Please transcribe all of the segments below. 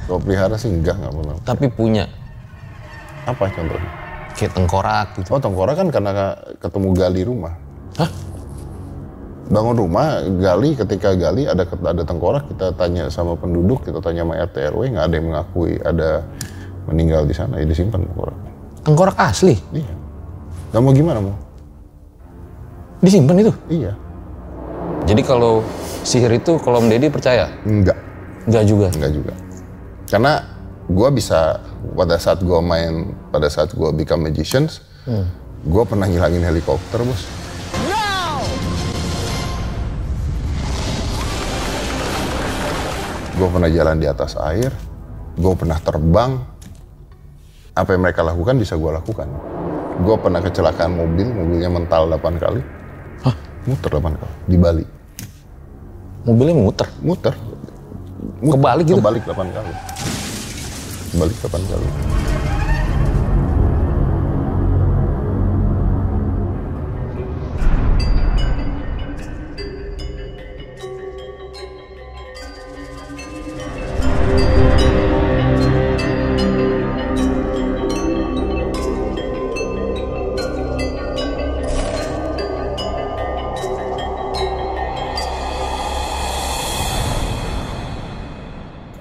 Kalau pelihara sih enggak pernah. Tapi punya. Apa contohnya? Kayak tengkorak gitu. Oh tengkorak kan karena ketemu gali rumah. Hah? Bangun rumah, ketika gali ada tengkorak, kita tanya sama penduduk, kita tanya sama RT RW, nggak ada yang mengakui ada meninggal di sana, ya disimpan tengkorak. Tengkorak asli? Iya. Nggak mau gimana mau? Disimpan itu? Iya. Jadi kalau sihir itu, kalau Om Deddy percaya? Enggak. Enggak juga? Enggak juga. Karena gue bisa, pada saat gue become magicians, gue pernah ngilangin helikopter, bos. Gue pernah jalan di atas air, gue pernah terbang. Apa yang mereka lakukan bisa gue lakukan. Gue pernah kecelakaan mobilnya mental 8 kali. Hah? Muter 8 kali, di Bali. Mobilnya muter? Muter. Kebalik gitu? Kebalik 8 kali. Kebalik 8 kali.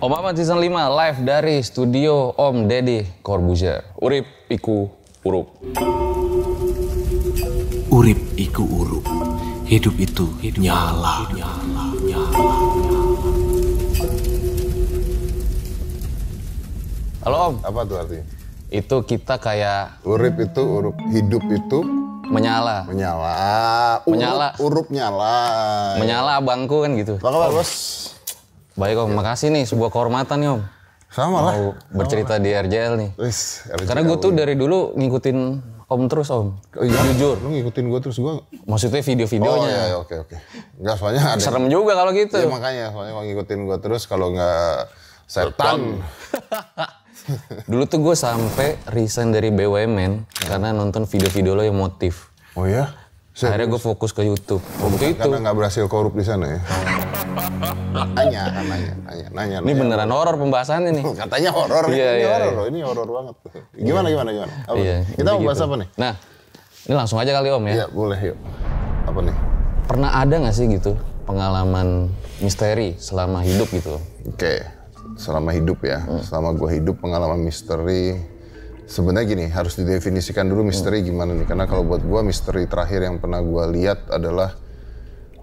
Om Ahmad Season 5 live dari studio Om Deddy Corbuzier. Urip iku urup. Urip iku urup. Hidup itu nyala. Halo Om. Apa tuh artinya? Itu kita kayak Urip itu urup, hidup itu menyala. menyala. Menyala. Urup nyala. Menyala abangku kan gitu. Apa kabar, Bos? Baik Om, makasih nih, sebuah kehormatan nih Om. Sama lah. Mau bercerita di RJL nih. Wis, Karena gue tuh dari dulu ngikutin Om terus Om. Oh, iya? Jujur. Lu ngikutin gue terus gue. Maksudnya video-videonya. Oh iya, oke. Enggak, soalnya ada. Serem juga kalau gitu. Ya makanya, soalnya kalau ngikutin gue terus kalau nggak setan. Dulu tuh gue sampai resign dari BUMN karena nonton video-video lo yang motif. Oh ya? Akhirnya gue fokus ke YouTube. Waktu itu. Karena nggak berhasil korup di sana ya? Nanya. Ini beneran horor pembahasannya nih. Katanya horor. Iya. Horor loh, ini horor banget. Gimana? Apa? Iya, Kita mau bahas gitu. apa nih? Nah, ini langsung aja kali Om ya. Iya, boleh yuk. Apa nih? Pernah ada nggak sih gitu pengalaman misteri selama hidup gitu? Oke, selama hidup ya. Selama gue hidup pengalaman misteri. Sebenarnya gini, harus didefinisikan dulu misteri gimana nih. Karena kalau buat gue misteri terakhir yang pernah gue lihat adalah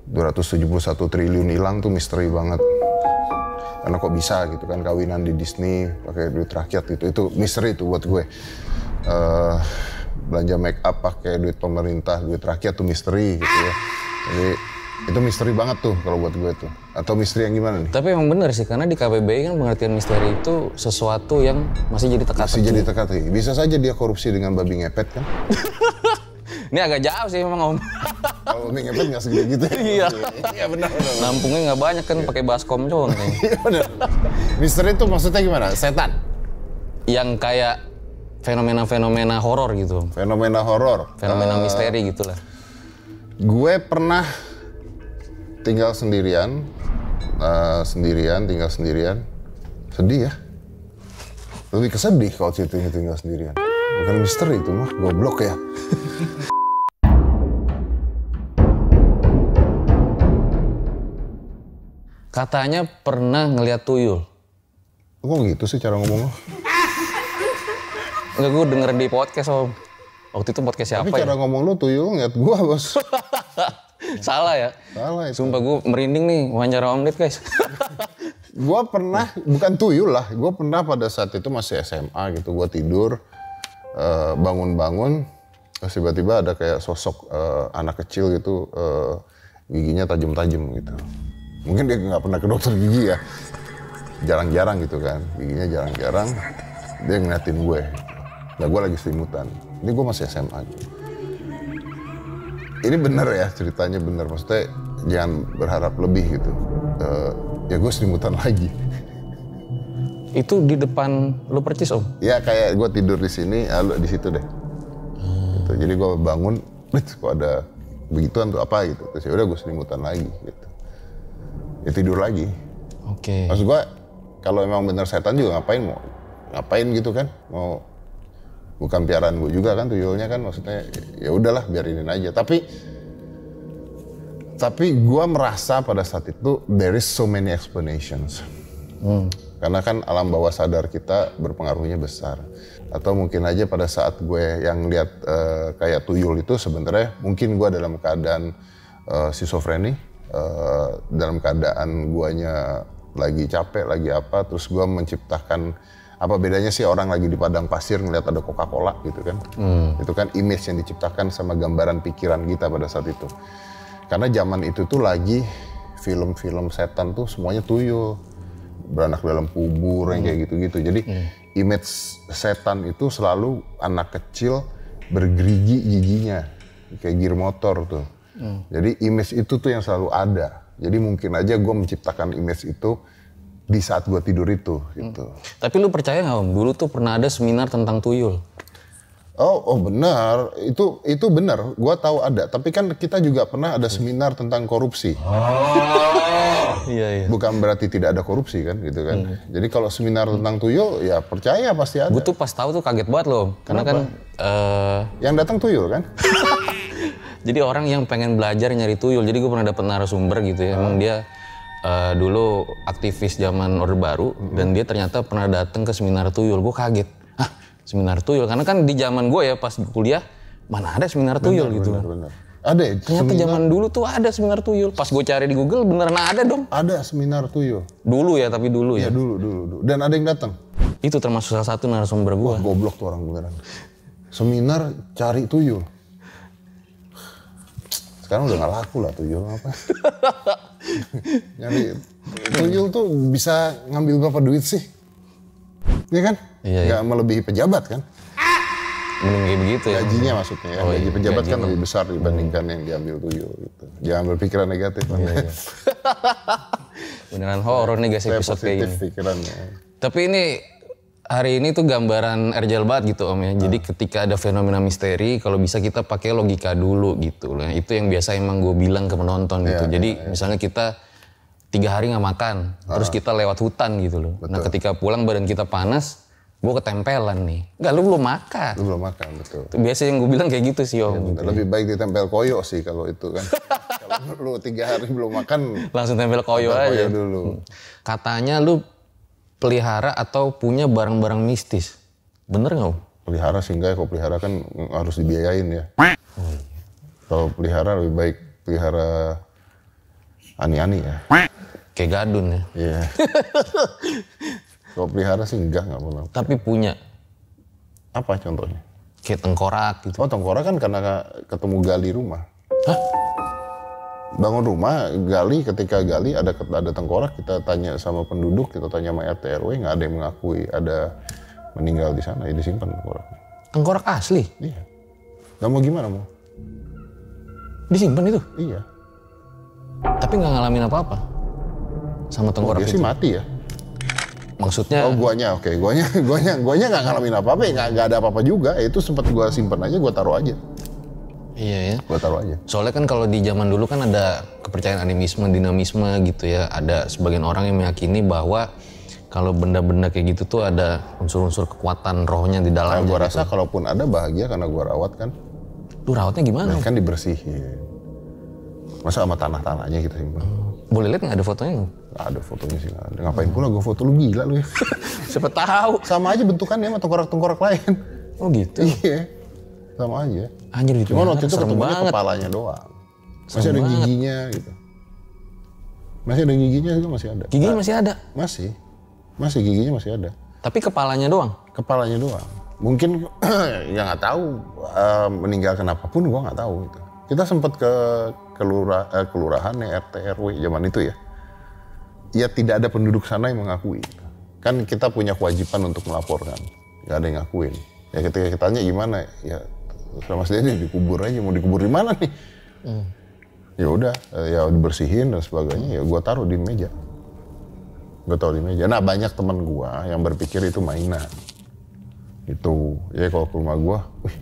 271 triliun hilang tuh misteri banget. Karena kok bisa gitu kan kawinan di Disney pakai duit rakyat gitu. Itu misteri itu buat gue. Belanja make up pakai duit pemerintah, duit rakyat tuh misteri gitu ya. Jadi itu misteri banget tuh kalau buat gue tuh. Atau misteri yang gimana nih? Tapi emang bener sih, karena di KBBI kan pengertian misteri itu sesuatu yang masih jadi teka-teki. Masih jadi teka-teki. Bisa saja dia korupsi dengan babi ngepet kan? Ini agak jauh sih memang Om. Kalau babi ngepet nggak segede gitu ya? Iya. Iya benar. Nampungnya nggak banyak kan, pakai baskom doang kayaknya. Iya benar. Misteri itu maksudnya gimana? Setan? Yang kayak fenomena-fenomena horor gitu. Fenomena horor? Fenomena misteri gitulah. Gue pernah tinggal sendirian, tinggal sendirian. Sedih ya? Lebih kesedih kalau ceritanya tinggal sendirian. Bukan misteri itu mah, goblok ya. Katanya pernah ngeliat tuyul. Kok gitu sih cara ngomong lo? Enggak, gue denger di podcast Om. Waktu itu podcast siapa Tapi cara ya? ngomong lo tuyul ngeliat gua, Bos. Salah ya? Salah itu. Sumpah gue merinding nih wawancara Om Ded guys. Gua pernah, bukan tuyul lah, gua pernah pada saat itu masih SMA gitu, gua tidur, bangun-bangun, terus tiba-tiba ada kayak sosok anak kecil gitu, giginya tajam-tajam gitu. Mungkin dia nggak pernah ke dokter gigi ya, jarang-jarang gitu kan, giginya jarang-jarang, dia ngeliatin gue. Nah gue lagi selimutan, ini gue masih SMA gitu. Ini bener ya, ceritanya bener, maksudnya jangan berharap lebih gitu. Ya gue selimutan lagi. Itu di depan lu percis Om? Ya kayak gue tidur di sini, lu di situ deh. Gitu. Jadi gue bangun, kok ada begituan tuh apa gitu. Terus ya udah gue selimutan lagi gitu. Ya tidur lagi. Oke. Maksud gue kalau emang bener setan juga ngapain gitu kan, mau bukan piaraan gue juga kan tuyulnya kan, maksudnya ya udahlah biarinin aja. Tapi gue merasa pada saat itu there is so many explanations. Karena kan alam bawah sadar kita berpengaruhnya besar. Atau mungkin aja pada saat gue yang lihat kayak tuyul itu sebenarnya mungkin gue dalam keadaan schizofreni, dalam keadaan guanya lagi capek, lagi apa, terus gue menciptakan apa bedanya sih orang lagi di padang pasir ngeliat ada Coca-Cola gitu kan. Itu kan image yang diciptakan sama gambaran pikiran kita pada saat itu. Karena zaman itu tuh lagi film-film setan tuh semuanya tuyul. Beranak dalam kubur yang kayak gitu-gitu. Jadi image setan itu selalu anak kecil bergerigi giginya. Kayak gear motor tuh. Jadi image itu tuh yang selalu ada. Jadi mungkin aja gue menciptakan image itu di saat gue tidur itu gitu. Tapi lu percaya nggak Om? Dulu tuh pernah ada seminar tentang tuyul. Oh benar, itu benar. Gua tahu ada, tapi kan kita juga pernah ada seminar tentang korupsi. Iya. Bukan berarti tidak ada korupsi kan, gitu kan. Jadi kalau seminar tentang tuyul, ya percaya pasti ada. Gue tuh pas tahu tuh kaget banget loh, karena kan yang datang tuyul kan? jadi orang yang pengen belajar nyari tuyul. Jadi gue pernah dapet narasumber gitu ya. Emang dia dulu aktivis zaman Orde Baru dan dia ternyata pernah datang ke seminar tuyul. Gue kaget. Seminar tuyul, karena kan di zaman gue ya pas kuliah mana ada seminar tuyul gitu. Bener. Ada ya? Ternyata zaman dulu tuh ada seminar tuyul. Pas gue cari di Google beneran ada dong. Ada seminar tuyul. Dulu ya, tapi dulu ya. Iya dulu. Dan ada yang datang. Itu termasuk salah satu narasumber gue. Wah, goblok tuh orang beneran. Seminar cari tuyul. Sekarang udah gak laku lah tuyul apa. Nyari tuyul tuh bisa ngambil berapa duit sih? Iya kan? Iya. Gak melebihi pejabat kan? Mending kayak begitu ya. Gajinya maksudnya ya. Gaji pejabat kan lebih besar dibandingkan yang diambil tuyul gitu. Jangan berpikiran negatif. Iya. Beneran horor nih guys episode kayak gini. Pikirannya. Tapi ini hari ini tuh gambaran erjal banget gitu Om ya. Jadi ketika ada fenomena misteri, kalau bisa kita pakai logika dulu gitu. Nah, itu yang biasa emang gue bilang ke penonton gitu. Jadi misalnya kita 3 hari nggak makan, terus kita lewat hutan gitu loh. Betul. Nah ketika pulang badan kita panas, gue ketempelan nih. Enggak, lu belum makan. Lu belum makan, betul. Itu biasa yang gue bilang kayak gitu sih Om. Ya, gitu. Lebih baik ditempel koyo sih kalau itu kan. Kalau lu 3 hari belum makan, langsung tempel koyo aja. Dulu. Katanya lu pelihara atau punya barang-barang mistis. Bener nggak Om? Pelihara sih enggak, kalau pelihara kan harus dibiayain ya. Kalau pelihara lebih baik pelihara ani-ani ya. Kayak gadun ya. Iya. Kalau pelihara sih enggak pernah. Tapi punya. Apa contohnya? Kayak tengkorak gitu. Oh tengkorak kan karena ketemu gali rumah. Hah? Bangun rumah, gali, ketika gali ada tengkorak, kita tanya sama penduduk, kita tanya sama RT RW, nggak ada yang mengakui ada meninggal di sana, ya disimpan tengkoraknya. Tengkorak asli? Iya. Nggak mau gimana mau? Disimpan itu? Iya. Tapi nggak ngalamin apa-apa sama tengkorak dia itu? Sih mati ya. Maksudnya? Oh guanya, oke. Guanya nggak ngalamin apa-apa, ya nggak ada apa-apa juga. Itu sempat gua simpan aja, gua taruh aja. Iya ya. Gua taruh aja. Soalnya kan kalau di zaman dulu kan ada kepercayaan animisme, dinamisme gitu ya. Ada sebagian orang yang meyakini bahwa kalau benda-benda kayak gitu tuh ada unsur-unsur kekuatan rohnya di dalamnya. Nah, gua gitu. rasa kalaupun ada bahagia karena gua rawat kan. Lu rawatnya gimana? Kan dibersihin. Masa sama tanah-tanahnya kita simpan. Boleh lihat nggak ada fotonya? Nggak ada fotonya sih, nggak ada. Ngapain pula gua foto, lu gila lu ya. Siapa tahu. Sama aja bentukannya sama tengkorak-tengkorak lain. Oh gitu? Iya. Sama aja. Anjir itu. Cuma waktu itu ketemunya kepalanya doang. Masih ada giginya gitu. Masih ada giginya juga masih ada. Giginya masih ada? Masih. Masih giginya masih ada. Tapi kepalanya doang? Kepalanya doang. Mungkin ya nggak tahu meninggal kenapa pun gua nggak tahu gitu. Kita sempat ke kelurahan RT RW zaman itu ya. Ya tidak ada penduduk sana yang mengakui. Kan kita punya kewajiban untuk melaporkan. Nggak ada yang ngakuin. Ya ketika kita tanya gimana, ya sama dia dikubur aja, mau dikubur di mana nih? Ya udah, ya dibersihin dan sebagainya, ya gua taruh di meja. Gua taruh di meja. Nah banyak teman gua yang berpikir itu mainan. Itu, ya kalau ke rumah gua, wih,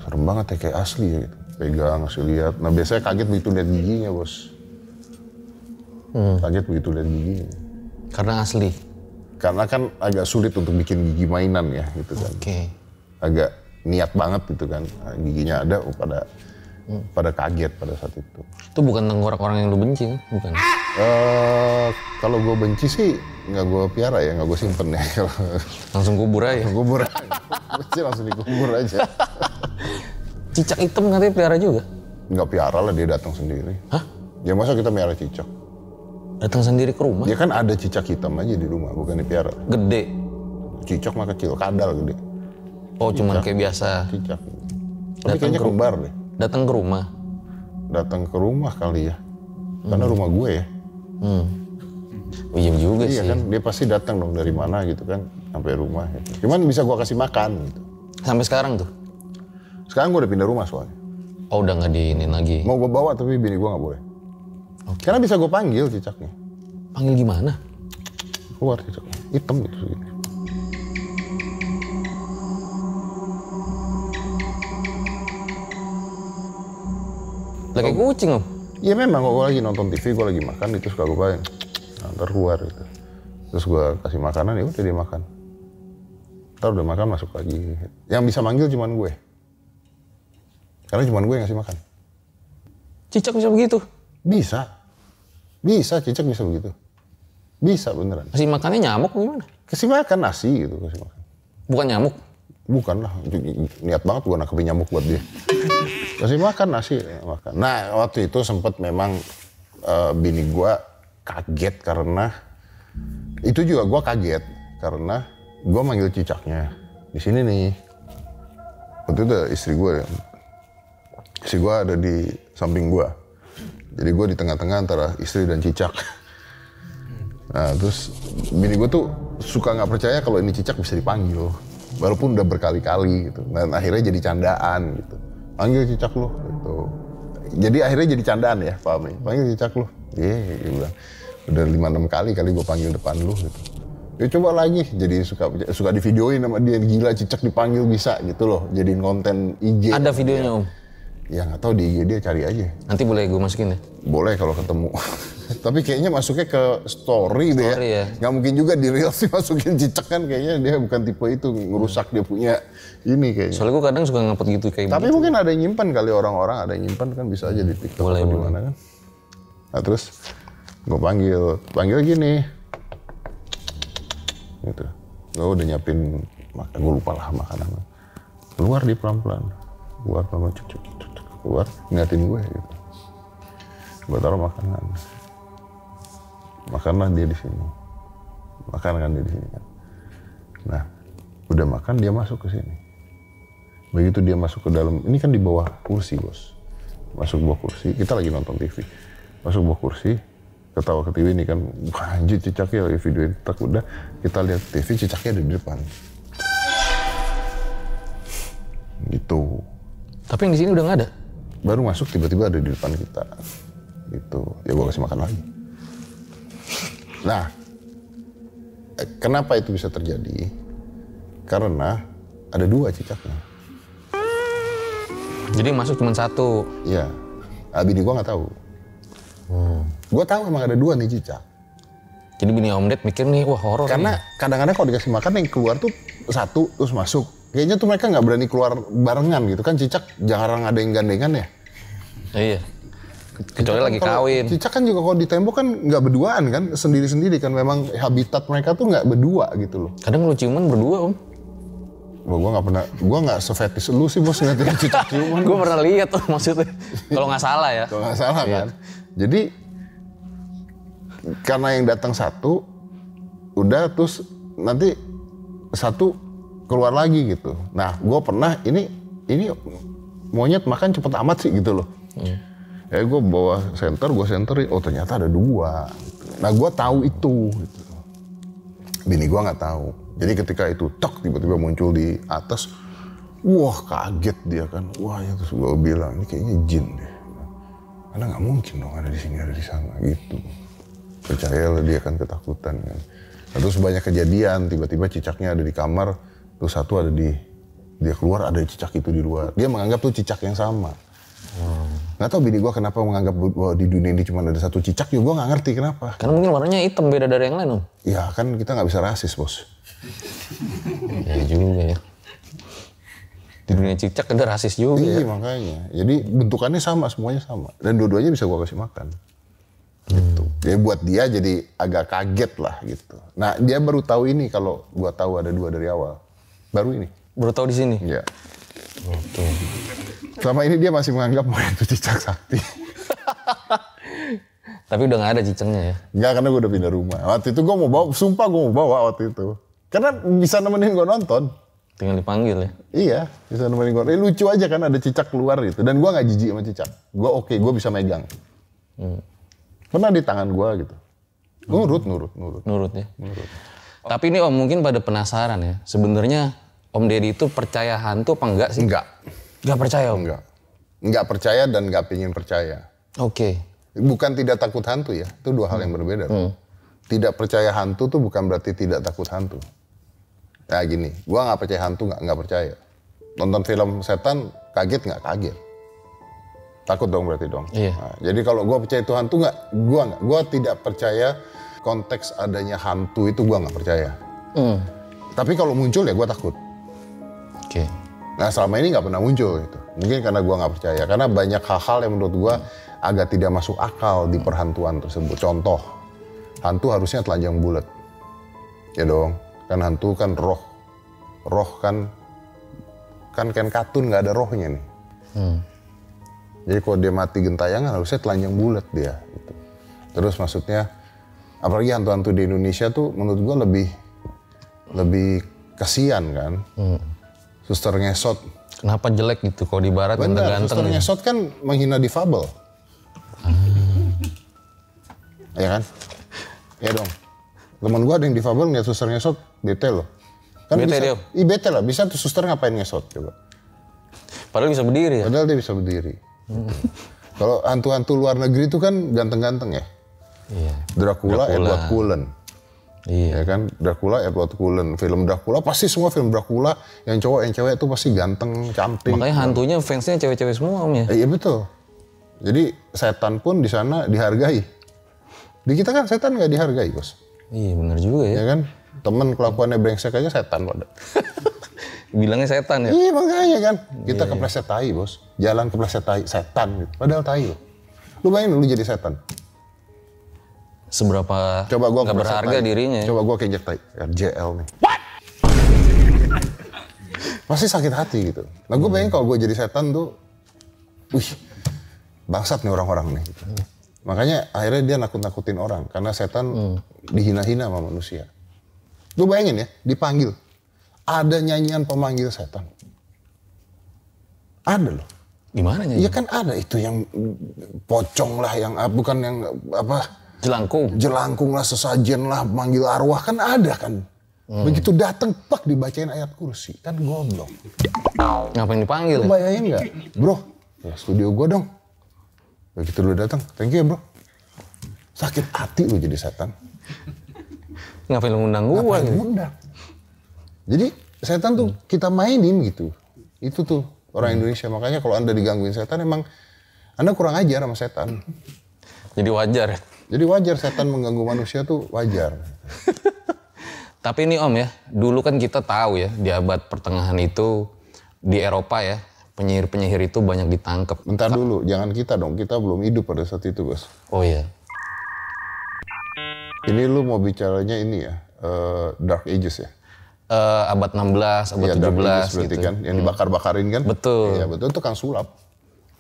serem banget ya kayak asli ya gitu. Pegang, ngasih lihat. Nah biasanya kaget begitu lihat giginya bos. Kaget begitu lihat giginya. Karena asli? Karena kan agak sulit untuk bikin gigi mainan ya gitu kan. Oke. Agak niat banget gitu kan. Nah, giginya ada pada kaget pada saat itu. Itu bukan tenggorok orang yang lu benci kan? Bukan. Kalau gue benci sih nggak gue piara ya, nggak gue simpen ya. Langsung kubur aja. Kubur aja. Langsung dikubur aja. Cicak hitam katanya pelihara juga? Nggak piara lah, dia datang sendiri. Hah? Ya masa kita piara cicak? Datang sendiri ke rumah? Ya kan ada cicak hitam aja di rumah, bukan dipiara. Gede? Cicak mah kecil, kadal gede. Oh cuman kayak biasa? Cicak. Tapi kayaknya kembar deh. Datang ke rumah? Datang ke rumah kali ya. Karena rumah gue ya. Oh iya juga Iya sih. kan, dia pasti datang dong dari mana gitu kan, sampai rumah gitu. Cuman bisa gue kasih makan gitu. Sampai sekarang tuh? Sekarang gue udah pindah rumah soalnya. Oh udah nggak diinin lagi? Mau gue bawa tapi bini gue nggak boleh. Karena bisa gue panggil cicaknya. Panggil gimana? Keluar cicaknya, hitam gitu segini. Lagi kucing om? Iya memang kalau gue lagi nonton TV, gue lagi makan itu suka gue paling ntar keluar gitu. Terus gue kasih makanan, ya udah dia makan. Ntar udah makan masuk lagi. Yang bisa manggil cuman gue. Karena cuman gue yang ngasih makan. Cicak bisa begitu? Bisa. Bisa, cicak bisa begitu. Bisa beneran. Kasih makannya nyamuk gimana? Kasih makan nasi gitu, kasih makan. Bukan nyamuk? Bukan lah, niat banget gue nangkepin nyamuk buat dia. Kasih makan nasi, ya, makan. Nah waktu itu sempet memang bini gue kaget karena, itu juga gue kaget karena gue manggil cicaknya. Di sini nih, waktu itu istri gue, istri gue ada di samping gue. Jadi gue di tengah-tengah antara istri dan cicak. Nah terus bini gue tuh suka nggak percaya kalau ini cicak bisa dipanggil. Walaupun udah berkali-kali gitu. Dan akhirnya jadi candaan gitu. Panggil cicak lu gitu. Jadi akhirnya jadi candaan ya, paham ya? Panggil cicak lu. Iya, dia bilang. Udah 5-6 kali gue panggil depan lu gitu. Ya coba lagi, jadi suka divideoin sama dia, gila cicak dipanggil bisa gitu loh. Jadiin konten IG. Ada videonya om? Ya nggak tahu di IG dia, cari aja. Nanti boleh gue masukin ya? Boleh kalau ketemu. Tapi kayaknya masuknya ke story deh ya. Nggak mungkin juga di real sih masukin cicak kan, kayaknya dia bukan tipe itu, ngerusak dia punya ini kayaknya. Soalnya gue kadang suka ngupload gitu kayak Tapi begitu. mungkin ada yang nyimpan kali, orang-orang ada yang nyimpan kan, bisa aja di TikTok Boleh, atau di mana kan. Nah terus gue panggil gini. Gitu. Gue udah nyiapin makan, gue lupa lah makanan. Keluar di pelan-pelan. Keluar pelan-pelan, cuk. Keluar, ngeliatin gue gitu. Gue taruh makanan. Makanlah dia di sini. Makan kan dia di sini kan. Nah, udah makan dia masuk ke sini. Begitu dia masuk ke dalam, ini kan di bawah kursi bos. Masuk bawah kursi, kita lagi nonton TV. Masuk bawah kursi, ketawa ke TV ini kan, wah anjir cicaknya lagi videoin. Tak udah, kita lihat TV, cicaknya ada di depan. Gitu. Tapi yang di sini udah nggak ada? Baru masuk tiba-tiba ada di depan kita. Gitu. Ya gue kasih makan lagi. Nah, kenapa itu bisa terjadi? Karena ada 2 cicaknya. Jadi yang masuk cuma 1? Iya. Bini gue nggak tahu. Gue tahu emang ada 2 nih cicak. Jadi bini Om Ded mikir nih, wah horor. Karena kadang-kadang kalau dikasih makan yang keluar tuh 1 terus masuk. Kayaknya tuh mereka nggak berani keluar barengan gitu kan, cicak jarang ada yang gandengan ya. Iya. Kecuali lagi kawin. Cicak kan juga kalau di tembok kan nggak berduaan kan, sendiri-sendiri kan, memang habitat mereka tuh nggak berdua gitu loh. Kadang lu ciuman berdua om. Gue nggak pernah, gue nggak sefetis lu sih bos ngeliatin cicak ciuman. Gue pernah lihat tuh maksudnya. Kalau nggak salah ya. Kalau nggak salah kan. Jadi karena yang datang 1, udah terus nanti 1 keluar lagi gitu. Nah, gue pernah ini monyet makan cepet amat sih gitu loh. Ya gue bawa gue senterin, oh ternyata ada 2. Gitu. Nah, gue tahu itu. Gitu. Bini gue nggak tahu. Jadi ketika itu tok tiba-tiba muncul di atas, wah kaget dia kan. Wah ya, terus gue bilang ini kayaknya jin deh. Karena nggak mungkin dong ada di sini ada di sana gitu. Percayalah dia kan ketakutan kan. Nah, terus banyak kejadian tiba-tiba cicaknya ada di kamar. Terus 1 ada dia keluar ada cicak itu di luar. Dia menganggap tuh cicak yang sama. Nggak tahu bini gue kenapa menganggap bahwa di dunia ini cuma ada satu cicak, juga gue nggak ngerti kenapa. Karena mungkin warnanya hitam beda dari yang lain Om. Ya kan kita nggak bisa rasis bos. Ya juga ya. Di dunia cicak ada rasis juga. Iya makanya. Jadi bentukannya sama, semuanya sama. Dan dua-duanya bisa gue kasih makan. Gitu. Jadi buat dia jadi agak kaget lah gitu. Nah dia baru tahu ini kalau gue tahu ada 2 dari awal. Baru ini. Baru tahu di sini. Iya. Oke. Selama ini dia masih menganggap bahwa itu cicak sakti. Tapi udah nggak ada cicaknya ya? Enggak, karena gue udah pindah rumah. Waktu itu gue mau bawa, sumpah gue mau bawa waktu itu. Karena bisa nemenin gue nonton. Tinggal dipanggil ya? Iya, bisa nemenin gue. Lucu aja kan ada cicak keluar gitu. Dan gue gak jijik sama cicak. Gue oke, gue bisa megang. Pernah di tangan gue gitu. Nurut. Nurut ya? Nurut. Tapi ini Om mungkin pada penasaran ya. Sebenarnya Om Deddy itu percaya hantu apa enggak sih? Enggak. Enggak percaya Om? Enggak percaya dan gak pingin percaya. Oke. Bukan tidak takut hantu ya. Itu 2 hal yang berbeda. Tidak percaya hantu tuh bukan berarti tidak takut hantu. Ya gini, gue gak percaya hantu, gak percaya. Nonton film setan, kaget gak? Kaget. Takut dong berarti dong. Iya. Nah, jadi kalau gue percaya itu hantu gak? Gue tidak percaya konteks adanya hantu itu gue gak percaya. Tapi kalau muncul ya gue takut. Oke. Nah selama ini gak pernah muncul gitu. Mungkin karena gue gak percaya. Karena banyak hal-hal yang menurut gue agak tidak masuk akal di perhantuan tersebut. Contoh, hantu harusnya telanjang bulat. Ya dong. Kan hantu kan roh kan katun nggak ada rohnya nih. Jadi kalau dia mati gentayangan harusnya telanjang bulat dia. Gitu. Terus maksudnya, apalagi hantu-hantu di Indonesia tuh menurut gua lebih kasihan kan. Suster ngesot. Kenapa jelek gitu kalau di barat ganteng-ganteng? Suster ngesot kan menghina difabel. Ya kan? Ya dong. Temen gue ada yang difabel ngeliat suster ngesot, bete loh. Kan bete bisa, dia? Iya bete lah, bisa tuh suster ngapain ngesot coba. Padahal bisa berdiri ya? Padahal dia bisa berdiri. Kalau hantu-hantu luar negeri itu kan ganteng-ganteng ya. Iya. Dracula. Edward Cullen. Iya. Ya kan, Dracula, Edward Cullen. Film Dracula, pasti semua film Dracula, yang cowok, yang cewek itu pasti ganteng, cantik. Makanya hantunya fansnya cewek-cewek semua Om ya? Iya betul. Jadi setan pun di sana dihargai. Di kita kan setan nggak dihargai bos. Iya benar juga ya. Ya kan? Temen kelakuannya brengsek aja setan pada. Bilangnya setan ya? Iya makanya kan. Kita kepleset tai bos. Jalan kepleset tai, setan gitu. Padahal tai loh. Lu bayangin lu jadi setan. Seberapa Coba gua gak kepleset berharga tai. dirinya ya? Coba gua keinjek tai. RJL nih. What? Pasti sakit hati gitu. Nah gue bayangin kalau gue jadi setan tuh. Wih. Bangsat nih orang-orang nih. Gitu. Makanya akhirnya dia nakut-nakutin orang. Karena setan dihina-hina sama manusia. Lu bayangin ya, dipanggil. Ada nyanyian pemanggil setan. Ada loh. Gimana nyanyi? Iya kan ada itu yang pocong lah, yang bukan yang apa. Jelangkung. Jelangkung lah, sesajen lah, manggil arwah. Kan ada kan. Begitu datang, pak dibacain ayat kursi. Kan goblok. Ngapain dipanggil Lu ya? bayangin gak? Bro, ya studio gua dong. Begitu lu datang, thank you ya bro. Sakit hati lu jadi setan. Ngapain lu ngundang gua Ngapain gitu? ngundang? Jadi setan tuh kita mainin gitu. Itu tuh orang Indonesia. Makanya kalau Anda digangguin setan emang Anda kurang ajar sama setan. Jadi wajar ya? Jadi wajar setan mengganggu manusia tuh wajar. Tapi ini Om ya, dulu kan kita tahu ya di abad pertengahan itu di Eropa ya, penyihir-penyihir itu banyak ditangkap. Bentar dulu, jangan kita dong. Kita belum hidup pada saat itu bos. Oh iya. Ini lu mau bicaranya ini ya, Dark Ages ya? Abad 16, abad Iya, 17 Dark Ages berarti gitu. kan, yang dibakar-bakarin kan? Betul. Iya betul, itu kan sulap.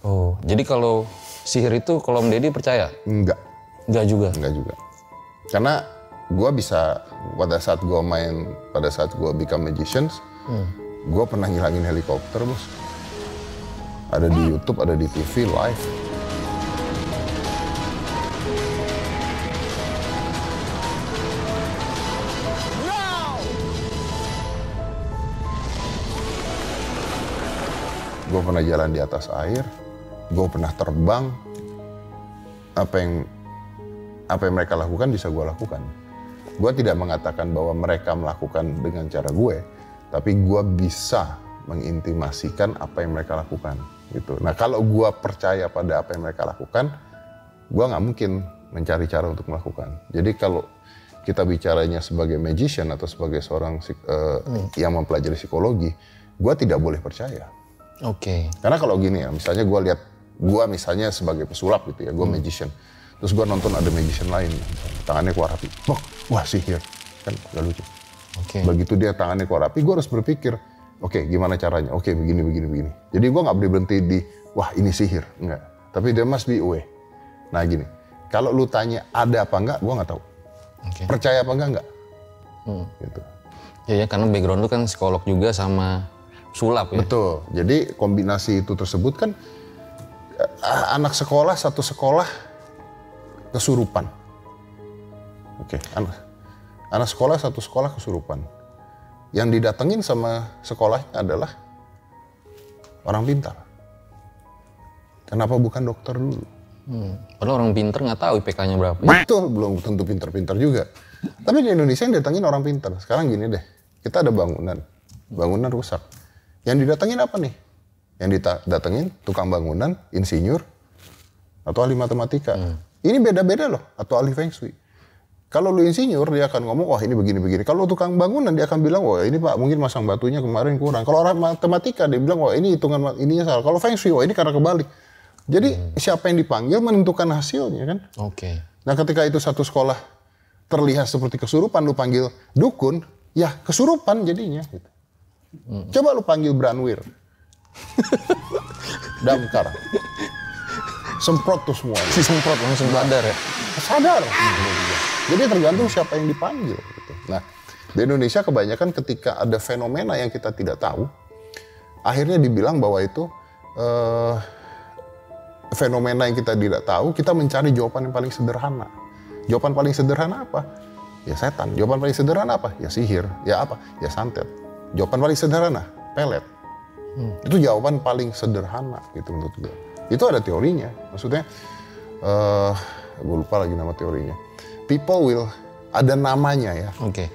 Oh, jadi kalau sihir itu kalau Om Deddy percaya? Enggak. Enggak juga? Enggak juga. Karena gue bisa, pada saat gue main, pada saat gue become magicians, gue pernah ngilangin helikopter bos. Ada di YouTube, ada di TV, live. Gue pernah jalan di atas air, gue pernah terbang. Apa yang mereka lakukan bisa gue lakukan. Gue tidak mengatakan bahwa mereka melakukan dengan cara gue, tapi gue bisa mengintimasikan apa yang mereka lakukan. gitu. Nah kalau gue percaya pada apa yang mereka lakukan, gue nggak mungkin mencari cara untuk melakukan. Jadi kalau kita bicaranya sebagai magician atau sebagai seorang yang mempelajari psikologi, gue tidak boleh percaya. Oke. Karena kalau gini ya, misalnya gue misalnya sebagai pesulap gitu ya, gue magician. Terus gue nonton ada magician lain, tangannya keluar api, wah sihir, kan gak lucu. Oke. Begitu dia tangannya keluar api, gue harus berpikir, oke, gimana caranya? Oke, begini. Jadi gue nggak boleh berhenti di, wah ini sihir, enggak. Tapi there must be a way. Nah gini, kalau lu tanya ada apa enggak, gue nggak tahu. Oke. Percaya apa enggak? Gitu. Ya karena background lu kan psikolog juga sama sulap ya. Betul. Jadi kombinasi itu tersebut kan anak sekolah satu sekolah kesurupan. Oke, anak sekolah satu sekolah kesurupan. Yang didatengin sama sekolahnya adalah orang pintar. Kenapa bukan dokter dulu? Padahal orang pintar nggak tahu IPK-nya berapa. Betul, belum tentu pintar-pintar juga. Tapi di Indonesia yang datengin orang pintar. Sekarang gini deh, kita ada bangunan rusak. Yang didatengin apa nih? Yang didatengin tukang bangunan, insinyur, atau ahli matematika. Ini beda-beda loh, atau ahli feng shui. Kalau lu insinyur, dia akan ngomong, wah ini begini-begini. Kalau tukang bangunan, dia akan bilang, wah ini pak mungkin masang batunya kemarin kurang. Kalau orang matematika, dia bilang, wah ini hitungan ininya salah. Kalau feng shui, wah ini karena kebalik. Jadi siapa yang dipanggil menentukan hasilnya kan. Oke. Nah ketika itu satu sekolah terlihat seperti kesurupan, lu panggil dukun, ya kesurupan jadinya. Gitu. Coba lu panggil Branwir. Damkar. Semprot tuh semua. Si semprot langsung sadar ya? Sadar. Jadi tergantung siapa yang dipanggil. Gitu. Nah di Indonesia kebanyakan ketika ada fenomena yang kita tidak tahu, akhirnya dibilang bahwa itu fenomena yang kita tidak tahu, kita mencari jawaban yang paling sederhana. Jawaban paling sederhana apa? Ya setan. Jawaban paling sederhana apa? Ya sihir. Ya apa? Ya santet. Jawaban paling sederhana, pelet. Itu jawaban paling sederhana gitu menurut gue. Itu ada teorinya. Maksudnya, gue lupa lagi nama teorinya. People will, ada namanya ya. Oke.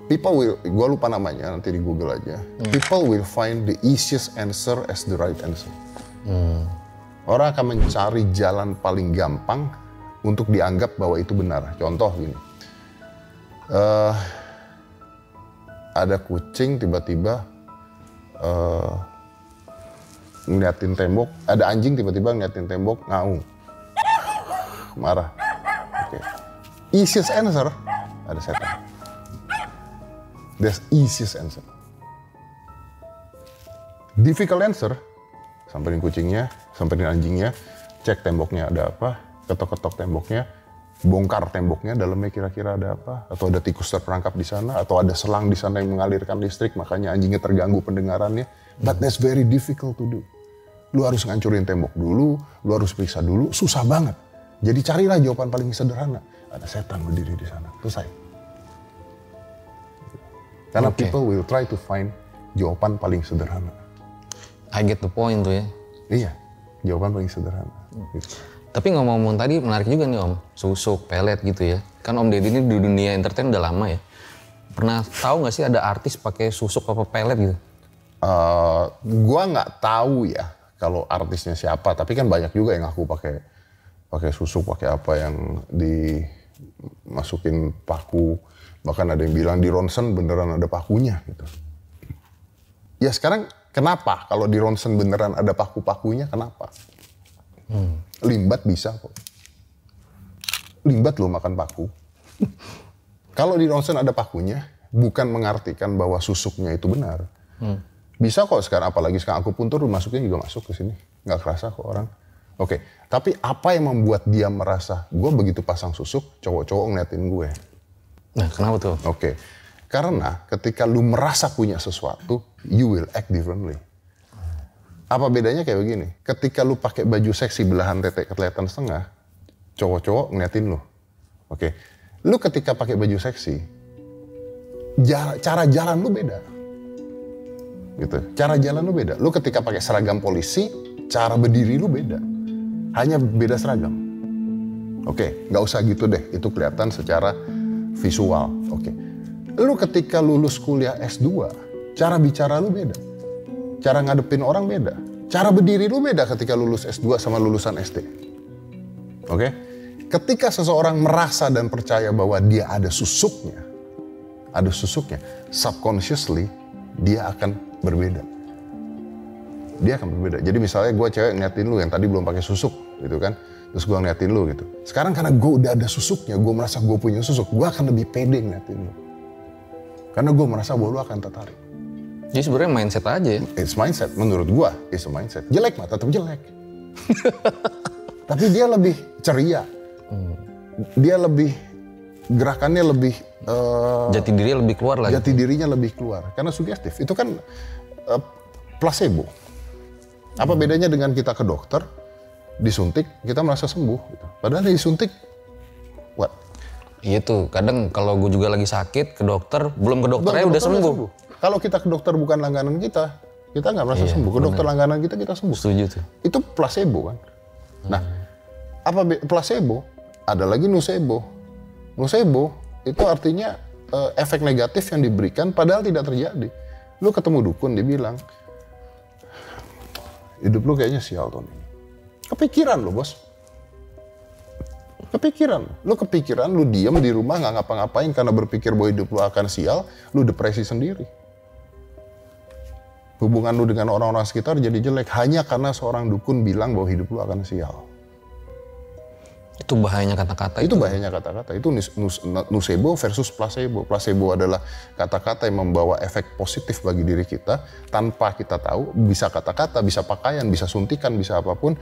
People will, gue lupa namanya, nanti di Google aja. People will find the easiest answer as the right answer. Orang akan mencari jalan paling gampang untuk dianggap bahwa itu benar. Contoh gini, ada kucing tiba-tiba ngeliatin tembok, ada anjing tiba-tiba ngeliatin tembok ngaung, marah. Okay. Easiest answer, ada setan. That's easiest answer. Difficult answer, samperin kucingnya, samperin anjingnya, cek temboknya ada apa, ketok-ketok temboknya, bongkar temboknya, dalamnya kira-kira ada apa, atau ada tikus terperangkap di sana, atau ada selang di sana yang mengalirkan listrik, makanya anjingnya terganggu pendengarannya. But that's very difficult to do. Lu harus ngancurin tembok dulu, lu harus periksa dulu, susah banget. Jadi carilah jawaban paling sederhana. Ada setan berdiri di sana, selesai. Karena people will try to find jawaban paling sederhana. I get the point tuh ya. Iya, jawaban paling sederhana. Gitu. Tapi ngomong-ngomong tadi menarik juga nih Om, susuk, pelet gitu ya. Kan Om Deddy ini di dunia entertain udah lama ya. Pernah tahu nggak sih ada artis pakai susuk apa pelet gitu? Gua nggak tahu ya kalau artisnya siapa, tapi kan banyak juga yang aku pakai susuk, pakai apa yang dimasukin paku. Bahkan ada yang bilang di ronsen beneran ada pakunya gitu. Ya sekarang kenapa kalau di ronsen beneran ada paku-pakunya, kenapa? Limbat bisa kok. Limbat loh makan paku. Kalau di ronsen ada pakunya, bukan mengartikan bahwa susuknya itu benar. Bisa kok sekarang, apalagi sekarang aku puntur, masuknya juga masuk ke sini. Nggak kerasa kok orang. Oke, tapi apa yang membuat dia merasa, gue begitu pasang susuk, cowok-cowok ngeliatin gue? Nah, kenapa tuh? Oke, karena ketika lu merasa punya sesuatu, you will act differently. Apa bedanya kayak begini? Ketika lu pakai baju seksi belahan tete kelihatan setengah, cowok-cowok ngeliatin lu. Oke, lu ketika pakai baju seksi, cara jalan lu beda. Gitu. Cara jalan lu beda. Lu ketika pakai seragam polisi, cara berdiri lu beda. Hanya beda seragam. Oke, nggak usah gitu deh. Itu kelihatan secara visual. Oke. Lu ketika lulus kuliah S2, cara bicara lu beda. Cara ngadepin orang beda. Cara berdiri lu beda ketika lulus S2 sama lulusan SD. Oke? Ketika seseorang merasa dan percaya bahwa dia ada susuknya, subconsciously dia akan berbeda. Dia akan berbeda. Jadi misalnya gue cewek ngeliatin lu yang tadi belum pakai susuk gitu kan. Terus gue ngeliatin lu gitu. Sekarang karena gue udah ada susuknya, gue merasa gue punya susuk, gue akan lebih pede ngeliatin lu. Karena gue merasa bahwa lu akan tertarik. Jadi sebenarnya mindset aja ya? It's mindset, menurut gue it's a mindset. Jelek mah tetap jelek. Tapi dia lebih ceria. Dia lebih, gerakannya lebih... jati diri lebih keluar lagi. Jati dirinya lebih keluar. Karena sugestif. Itu kan placebo. Apa bedanya dengan kita ke dokter, disuntik, kita merasa sembuh. Gitu. Padahal disuntik, what? Iya tuh, kadang kalau gue juga lagi sakit, ke dokter, belum ke dokternya udah sembuh. Kalau kita ke dokter bukan langganan kita nggak merasa sembuh. Ke dokter langganan kita sembuh. Setuju tuh. Itu placebo kan. Nah, placebo? Ada lagi nocebo. Nocebo itu artinya efek negatif yang diberikan padahal tidak terjadi. Lu ketemu dukun, dia bilang, hidup lu kayaknya sial tahun ini. Kepikiran lu bos. Kepikiran. Lu kepikiran, lu diam di rumah nggak ngapa-ngapain karena berpikir bahwa hidup lu akan sial, lu depresi sendiri. Hubungan lu dengan orang-orang sekitar jadi jelek hanya karena seorang dukun bilang bahwa hidup lu akan sial. Itu bahayanya kata-kata. Itu bahayanya kata-kata. Itu nocebo versus placebo. Placebo adalah kata-kata yang membawa efek positif bagi diri kita tanpa kita tahu. Bisa kata-kata, bisa pakaian, bisa suntikan, bisa apapun.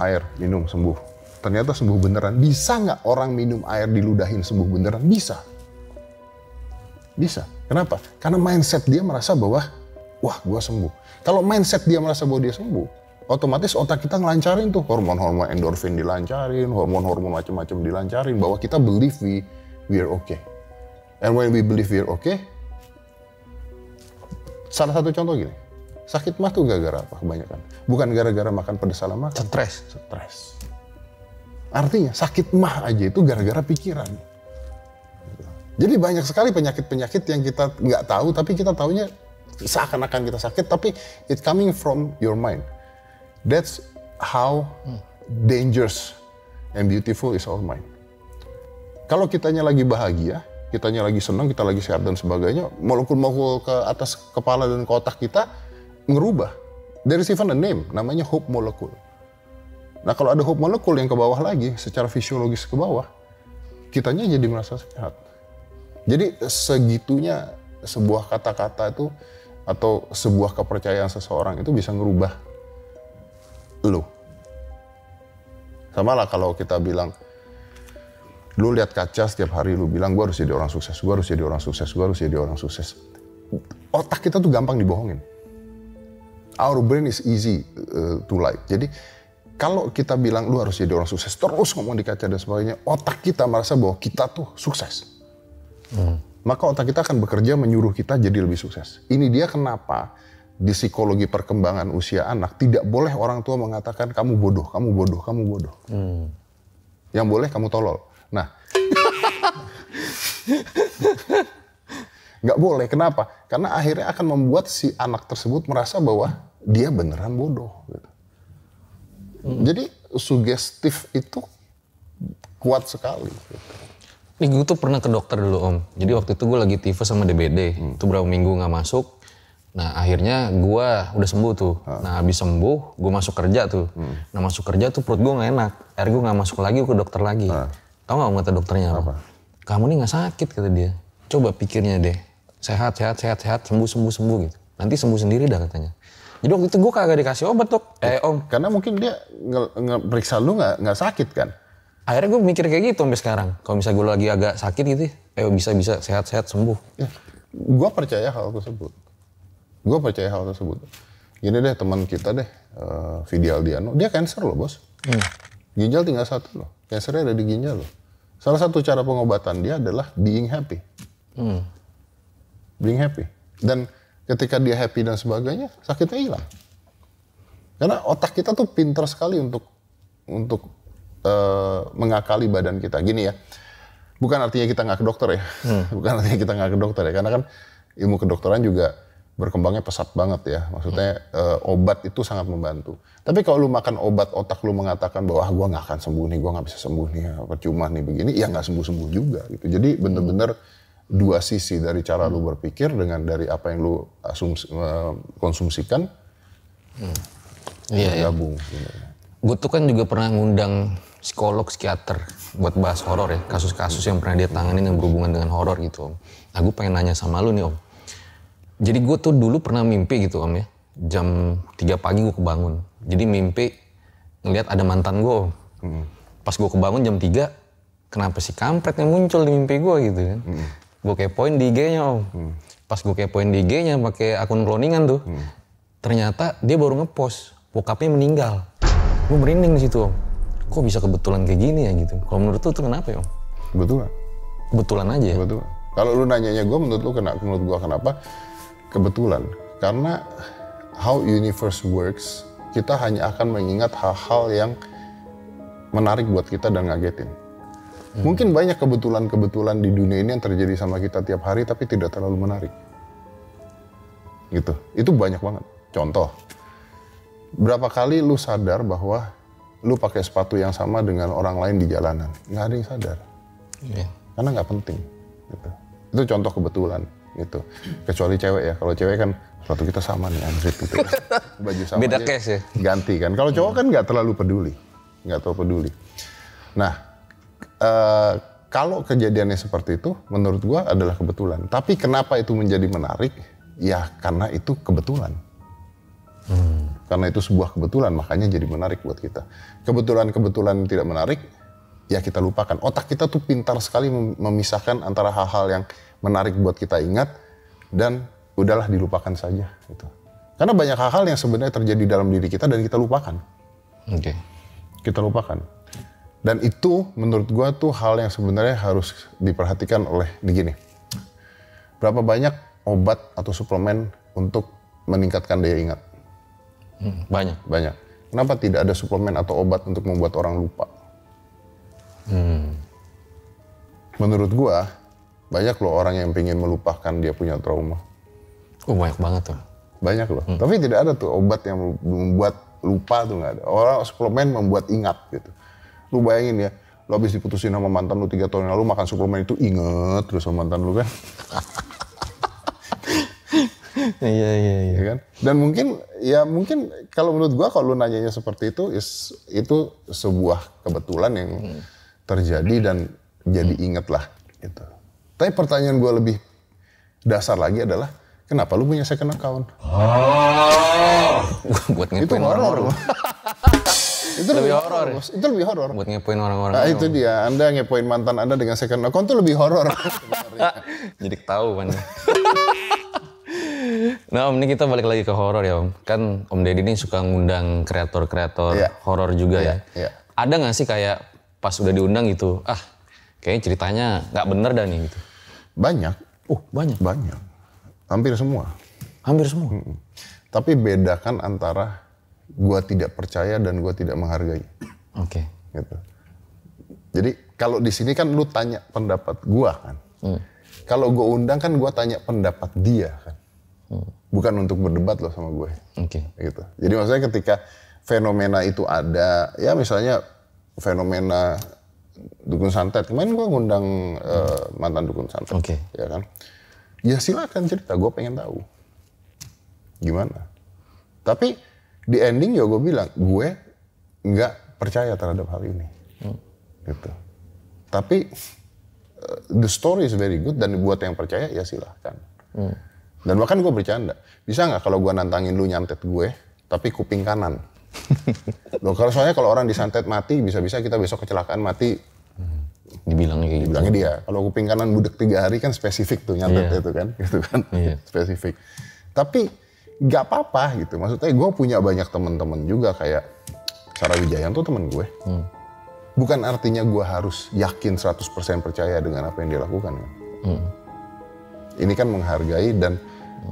Air, minum, sembuh. Ternyata sembuh beneran. Bisa nggak orang minum air diludahin sembuh beneran? Bisa. Bisa. Kenapa? Karena mindset dia merasa bahwa, wah gua sembuh. Kalau mindset dia merasa bahwa dia sembuh, otomatis otak kita ngelancarin tuh hormon-hormon endorfin dilancarin, hormon-hormon macam-macam dilancarin bahwa kita believe we are okay. And when we believe we are okay, salah satu contoh gini, sakit mah tuh gara-gara apa kebanyakan? Bukan gara-gara makan pedas salah makan. Stres. Artinya sakit mah aja itu gara-gara pikiran. Jadi banyak sekali penyakit-penyakit yang kita nggak tahu, tapi kita taunya seakan-akan kita sakit, tapi it coming from your mind. That's how dangerous and beautiful is our mind. Kalau kitanya lagi bahagia, kitanya lagi senang, kita lagi sehat dan sebagainya, molekul-molekul ke atas kepala dan ke otak kita ngerubah. There is even a name, namanya hope molecule. Nah kalau ada hope molecule yang ke bawah lagi, secara fisiologis ke bawah, kitanya jadi merasa sehat. Jadi segitunya sebuah kata-kata itu atau sebuah kepercayaan seseorang itu bisa ngerubah lu. Sama lah kalau kita bilang, lu lihat kaca setiap hari lu bilang gue harus jadi orang sukses, gue harus jadi orang sukses, gue harus jadi orang sukses. Otak kita tuh gampang dibohongin. Our brain is easy to lie. Jadi kalau kita bilang lu harus jadi orang sukses, terus ngomong di kaca dan sebagainya, otak kita merasa bahwa kita tuh sukses. Maka otak kita akan bekerja menyuruh kita jadi lebih sukses. Ini dia kenapa di psikologi perkembangan usia anak tidak boleh orang tua mengatakan kamu bodoh, kamu bodoh, kamu bodoh. Yang boleh kamu tolol. Nah, nggak boleh. Kenapa? Karena akhirnya akan membuat si anak tersebut merasa bahwa dia beneran bodoh. Gitu. Jadi sugestif itu kuat sekali. Gitu. Nih gue tuh pernah ke dokter dulu om. Jadi waktu itu gue lagi tifus sama DBD. Itu berapa minggu gak masuk. Nah akhirnya gue udah sembuh tuh. Nah habis sembuh gue masuk kerja tuh. Nah masuk kerja tuh perut gue gak enak. Akhirnya gue gak masuk lagi ke dokter lagi. Tahu gak om kata dokternya apa? Kamu nih gak sakit kata dia. Coba pikirnya deh. Sehat sembuh gitu. Nanti sembuh sendiri dah katanya. Jadi waktu itu gue kagak dikasih obat dok. Om. Karena mungkin dia nge-periksa lu gak sakit kan? Akhirnya gue mikir kayak gitu sampai sekarang. Kalau misalnya gue lagi agak sakit gitu, bisa sehat-sehat sembuh. Ya, gue percaya hal tersebut. Gini deh teman kita deh, Vidi Aldiano, dia cancer loh bos. Ginjal tinggal satu loh, cancernya ada di ginjal loh. Salah satu cara pengobatan dia adalah being happy. Being happy. Dan ketika dia happy dan sebagainya, sakitnya hilang. Karena otak kita tuh pintar sekali untuk mengakali badan kita. Gini ya, bukan artinya kita nggak ke dokter ya. Bukan artinya kita nggak ke dokter ya. Karena kan ilmu kedokteran juga berkembangnya pesat banget ya. Maksudnya obat itu sangat membantu. Tapi kalau lu makan obat, otak lu mengatakan bahwa gua nggak akan sembuh nih, gua nggak bisa sembuh nih, percuma nih begini, ya nggak sembuh-sembuh juga gitu. Jadi bener-bener dua sisi dari cara lu berpikir dengan dari apa yang lu konsumsikan, gabung. Gue tuh kan juga pernah ngundang psikolog, psikiater buat bahas horor ya, kasus-kasus yang pernah dia tanganin yang berhubungan dengan horor gitu Om. Nah gue pengen nanya sama lu nih Om. Jadi gue tuh dulu pernah mimpi gitu Om ya, jam 3 pagi gue kebangun. Jadi mimpi ngelihat ada mantan gue Om. Pas gue kebangun jam 3, kenapa si kampret yang muncul di mimpi gue gitu kan. Gue kepoin di IG-nya Om. Pas gue kepoin di IG-nya pakai akun cloningan tuh, ternyata dia baru ngepost, bokapnya meninggal. Gue merinding di situ Om. Kok bisa kebetulan kayak gini ya gitu. Kalau menurut lu tuh kenapa ya Om? Kebetulan. Kebetulan aja ya? Kebetulan. Kalau lu nanyanya gue, menurut gue kenapa? Kebetulan. Karena how universe works, kita hanya akan mengingat hal-hal yang menarik buat kita dan ngagetin. Mungkin banyak kebetulan-kebetulan di dunia ini yang terjadi sama kita tiap hari tapi tidak terlalu menarik. Gitu. Itu banyak banget. Contoh, berapa kali lu sadar bahwa lu pakai sepatu yang sama dengan orang lain di jalanan? Nggak ada yang sadar. Karena nggak penting. Gitu. Itu contoh kebetulan. Gitu. Kecuali cewek ya. Kalau cewek kan sepatu kita sama nih, anjir gitu. Baju sama. Beda case ya? Ganti kan. Kalau cowok kan nggak terlalu peduli. Nggak terlalu peduli. Nah, kalau kejadiannya seperti itu, menurut gua adalah kebetulan. Tapi kenapa itu menjadi menarik? Ya karena itu kebetulan. Karena itu sebuah kebetulan, makanya jadi menarik buat kita. Kebetulan-kebetulan tidak menarik, ya kita lupakan. Otak kita tuh pintar sekali memisahkan antara hal-hal yang menarik buat kita ingat, dan udahlah dilupakan saja. Gitu. Karena banyak hal-hal yang sebenarnya terjadi dalam diri kita dan kita lupakan. Kita lupakan. Dan itu menurut gua tuh hal yang sebenarnya harus diperhatikan oleh begini. Berapa banyak obat atau suplemen untuk meningkatkan daya ingat? Banyak. Kenapa tidak ada suplemen atau obat untuk membuat orang lupa? Menurut gua, banyak loh orang yang pengen melupakan dia punya trauma. Banyak banget tuh. Banyak loh. Tapi tidak ada tuh obat yang membuat lupa tuh, nggak ada. Orang suplemen membuat ingat gitu. Lu bayangin ya, lu habis diputusin sama mantan lu 3 tahun yang lalu, makan suplemen itu inget terus sama mantan lu kan. Iya kan? Dan mungkin kalau menurut gua kalau lu nanyanya seperti itu, itu sebuah kebetulan yang terjadi dan jadi inget lah gitu. Tapi pertanyaan gua lebih dasar lagi adalah, kenapa lu punya second account? Buat ngepoin orang-orang. Itu lebih horor. Itu lebih horor. Buat ngepoin orang-orang. Nah, itu dia. Anda ngepoin mantan Anda dengan second account itu lebih horor. Jadi tahu kan. Nah Om, ini kita balik lagi ke horor ya Om. Kan Om Deddy ini suka ngundang kreator-kreator horor juga ya. Ada nggak sih kayak pas udah diundang gitu, kayaknya ceritanya nggak bener dah nih gitu? Banyak. Banyak? Banyak. Hampir semua. Tapi bedakan antara gua tidak percaya dan gua tidak menghargai. Gitu. Jadi kalau di sini kan lu tanya pendapat gua kan. Kalau gua undang kan gua tanya pendapat dia kan. Bukan untuk berdebat loh sama gue. Gitu. Jadi maksudnya ketika fenomena itu ada, ya misalnya fenomena dukun santet. Kemarin gue ngundang mantan dukun santet. Ya kan. Ya silakan cerita, gue pengen tahu. Gimana. Tapi di ending ya gue bilang, gue nggak percaya terhadap hal ini. Gitu. Tapi the story is very good dan buat yang percaya ya silahkan. Dan bahkan gue bercanda, bisa nggak kalau gue nantangin lu nyantet gue, tapi kuping kanan? Loh, soalnya kalau orang disantet mati, bisa-bisa kita besok kecelakaan mati. Dibilangnya kayak gitu. Dibilangnya dia. Kalau kuping kanan budek 3 hari kan spesifik tuh nyantet itu kan, gitu kan, spesifik. Tapi nggak apa-apa gitu. Maksudnya gue punya banyak teman-teman juga kayak Sarah Wijayanto teman gue. Bukan artinya gue harus yakin 100% percaya dengan apa yang dia lakukan kan. Ini kan menghargai dan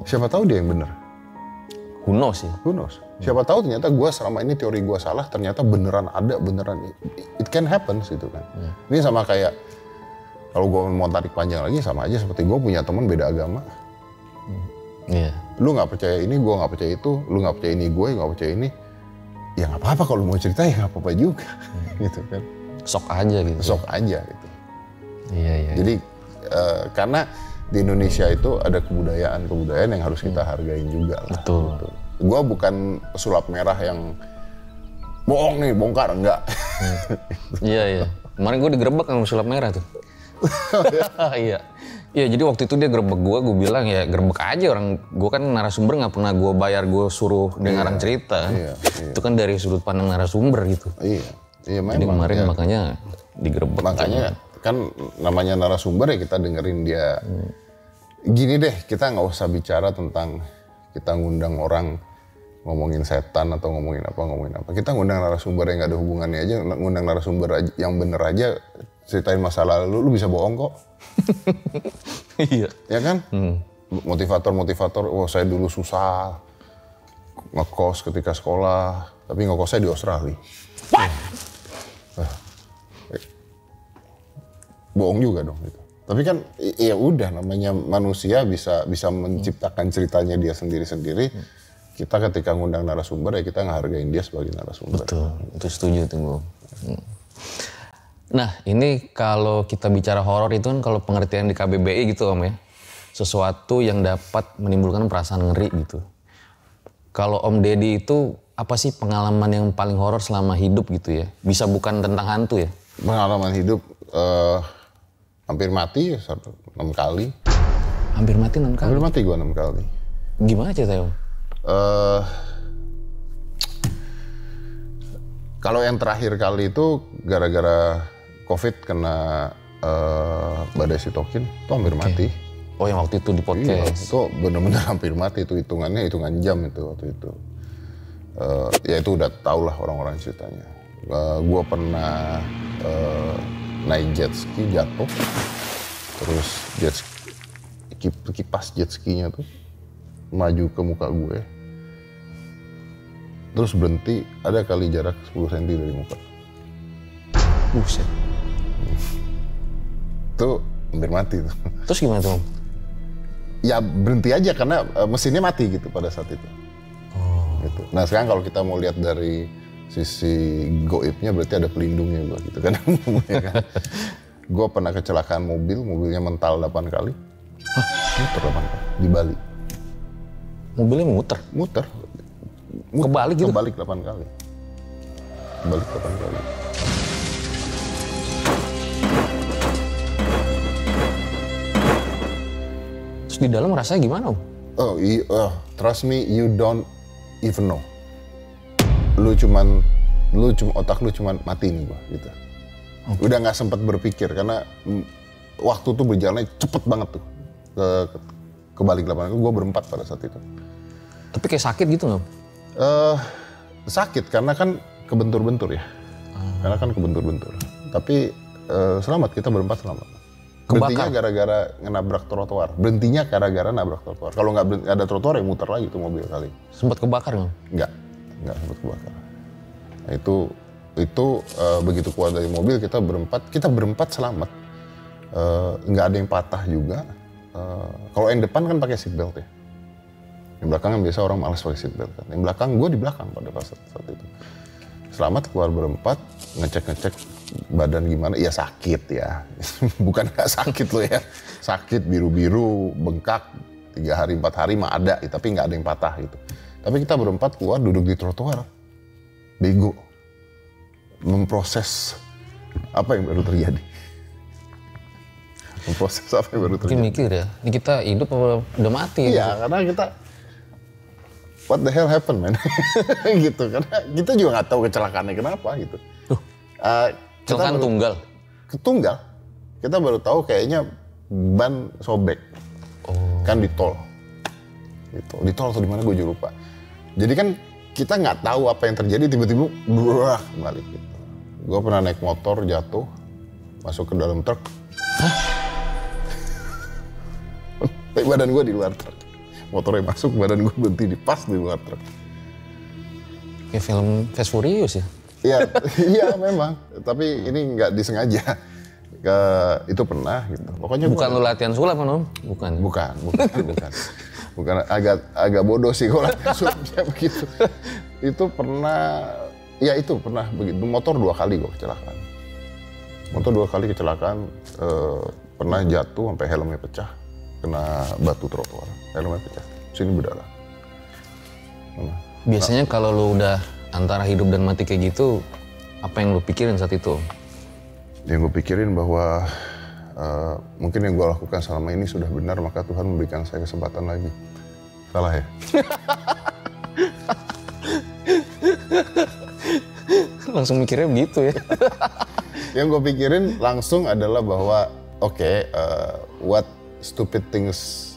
siapa tahu dia yang benar. Who knows ya? Who knows? Siapa tahu ternyata gue selama ini teori gue salah, ternyata beneran ada, beneran. It can happen gitu kan. Ini sama kayak, kalau gue mau tarik panjang lagi sama aja seperti gue punya teman beda agama. Iya. Lu nggak percaya ini, gue nggak percaya itu. Lu nggak percaya ini, gue nggak percaya ini. Ya nggak apa-apa kalau mau cerita ya nggak apa-apa juga, gitu kan. Sok aja gitu. Sok aja gitu. Iya. Jadi karena di Indonesia itu ada kebudayaan yang harus kita hargain juga lah. Betul. Gitu. Gue bukan pesulap merah yang bohong nih, bongkar, enggak. Iya. Kemarin gue digerebek sama sulap merah tuh. Iya. Iya, jadi waktu itu dia gerebek gue bilang ya gerebek aja orang. Gue kan narasumber nggak pernah gue bayar, gue suruh dengaran cerita. Iya. Itu kan dari sudut pandang narasumber gitu. Iya memang. Jadi kemarin ya. makanya digerebek. Makanya kan namanya narasumber ya kita dengerin dia. Gini deh, kita nggak usah bicara tentang kita ngundang orang ngomongin setan atau ngomongin apa. Kita ngundang narasumber yang nggak ada hubungannya aja, ngundang narasumber yang bener aja, ceritain masa lalu, lu bisa bohong kok. Iya. Ya kan? Motivator, oh saya dulu susah ngekos ketika sekolah, tapi ngekosnya di Australia. Bohong juga dong gitu. Tapi kan ya udah, namanya manusia bisa menciptakan ceritanya dia sendiri-sendiri. Kita ketika ngundang narasumber ya kita ngehargain dia sebagai narasumber. Betul, itu setuju tuh gue. Nah ini kalau kita bicara horor itu kan kalau pengertian di KBBI gitu Om ya. Sesuatu yang dapat menimbulkan perasaan ngeri gitu. Kalau Om Deddy itu apa sih pengalaman yang paling horor selama hidup gitu ya? Bisa bukan tentang hantu ya? Pengalaman hidup hampir mati 6 kali. Hampir mati 6 kali? Hampir mati gue 6 kali. Gimana ceritanya Om? Kalau yang terakhir kali itu gara-gara COVID kena badai sitokin, itu hampir mati. Oh yang waktu itu di podcast. Iya, itu benar-benar hampir mati, itu hitungan jam itu waktu itu. Ya itu udah tau lah orang-orang ceritanya. Gue pernah naik jet ski jatuh, terus kipas jet skinya tuh maju ke muka gue, terus berhenti ada kali jarak 10 cm dari muka. Buset. Itu hampir mati tuh. Terus gimana tuh Om? Ya berhenti aja karena mesinnya mati gitu pada saat itu. Gitu. Nah sekarang kalau kita mau lihat dari sisi goibnya berarti ada pelindungnya gue gitu kan. Gue pernah kecelakaan mobilnya mental 8 kali. Muter 8 kali di Bali. Mobilnya muter? Kebalik gitu? Kebalik 8 kali. Kebalik 8 kali. Terus di dalam rasanya gimana Om? Trust me, you don't even know. Otak lu cuman mati nih gua gitu. Okay. Udah nggak sempat berpikir karena waktu tuh berjalannya cepet banget tuh ke balik 8 kali. Gua berempat pada saat itu. Tapi kayak sakit gitu nggak? Sakit karena kan kebentur-bentur ya. Karena kan kebentur-bentur. Tapi selamat, kita berempat selamat. Berhentinya gara-gara nabrak trotoar. Berhentinya gara-gara nabrak trotoar. Kalau nggak ada trotoar ya muter lagi tuh mobil kali. Sempat kebakar nggak? Nggak sempat kebakar. Nah, itu begitu keluar dari mobil kita berempat selamat. Nggak ada yang patah juga. Kalau yang depan kan pakai seat belt ya. Yang belakang kan biasa orang malas pakai seat belt kan. Yang belakang, gue di belakang pada saat itu. Selamat keluar berempat, ngecek badan gimana, ya sakit ya. Bukan nggak sakit loh ya. Sakit biru-biru, bengkak, 3 hari 4 hari mah ada, tapi nggak ada yang patah gitu. Tapi kita berempat keluar duduk di trotoar. Bego. Memproses apa yang baru terjadi. Memproses apa yang baru terjadi. Mungkin mikir ya, ini kita hidup apa udah mati ya? Iya, karena kita what the hell happened man? Gitu, karena kita juga nggak tahu kecelakaannya kenapa gitu. Kecelakaan tunggal? Ketunggal. Kita baru tahu kayaknya ban sobek. Kan di tol. Gitu. Di tol atau di mana gue juga lupa. Jadi kan kita nggak tahu apa yang terjadi, tiba-tiba balik gitu. Gue pernah naik motor jatuh, masuk ke dalam truk. Hah? Tapi badan gue di luar truk. Motornya masuk, badan gue berhenti pas di luar truk. Kayak film Fast Furious ya? Iya memang. Tapi ini nggak disengaja. Itu pernah gitu. Pokoknya bukan lo latihan sulap kan Om? Bukan. Bukan agak bodoh sih kalau sulapnya begitu. Itu pernah begitu. Motor 2 kali gue kecelakaan. Pernah jatuh sampai helmnya pecah, kena batu trotoar, helmnya pecah, sini berdarah. Biasanya kalau lu udah antara hidup dan mati kayak gitu, apa yang lu pikirin saat itu? Yang gue pikirin bahwa mungkin yang gue lakukan selama ini sudah benar, maka Tuhan memberikan saya kesempatan lagi. Salah ya? Langsung mikirnya begitu ya? Yang gue pikirin langsung adalah bahwa what stupid things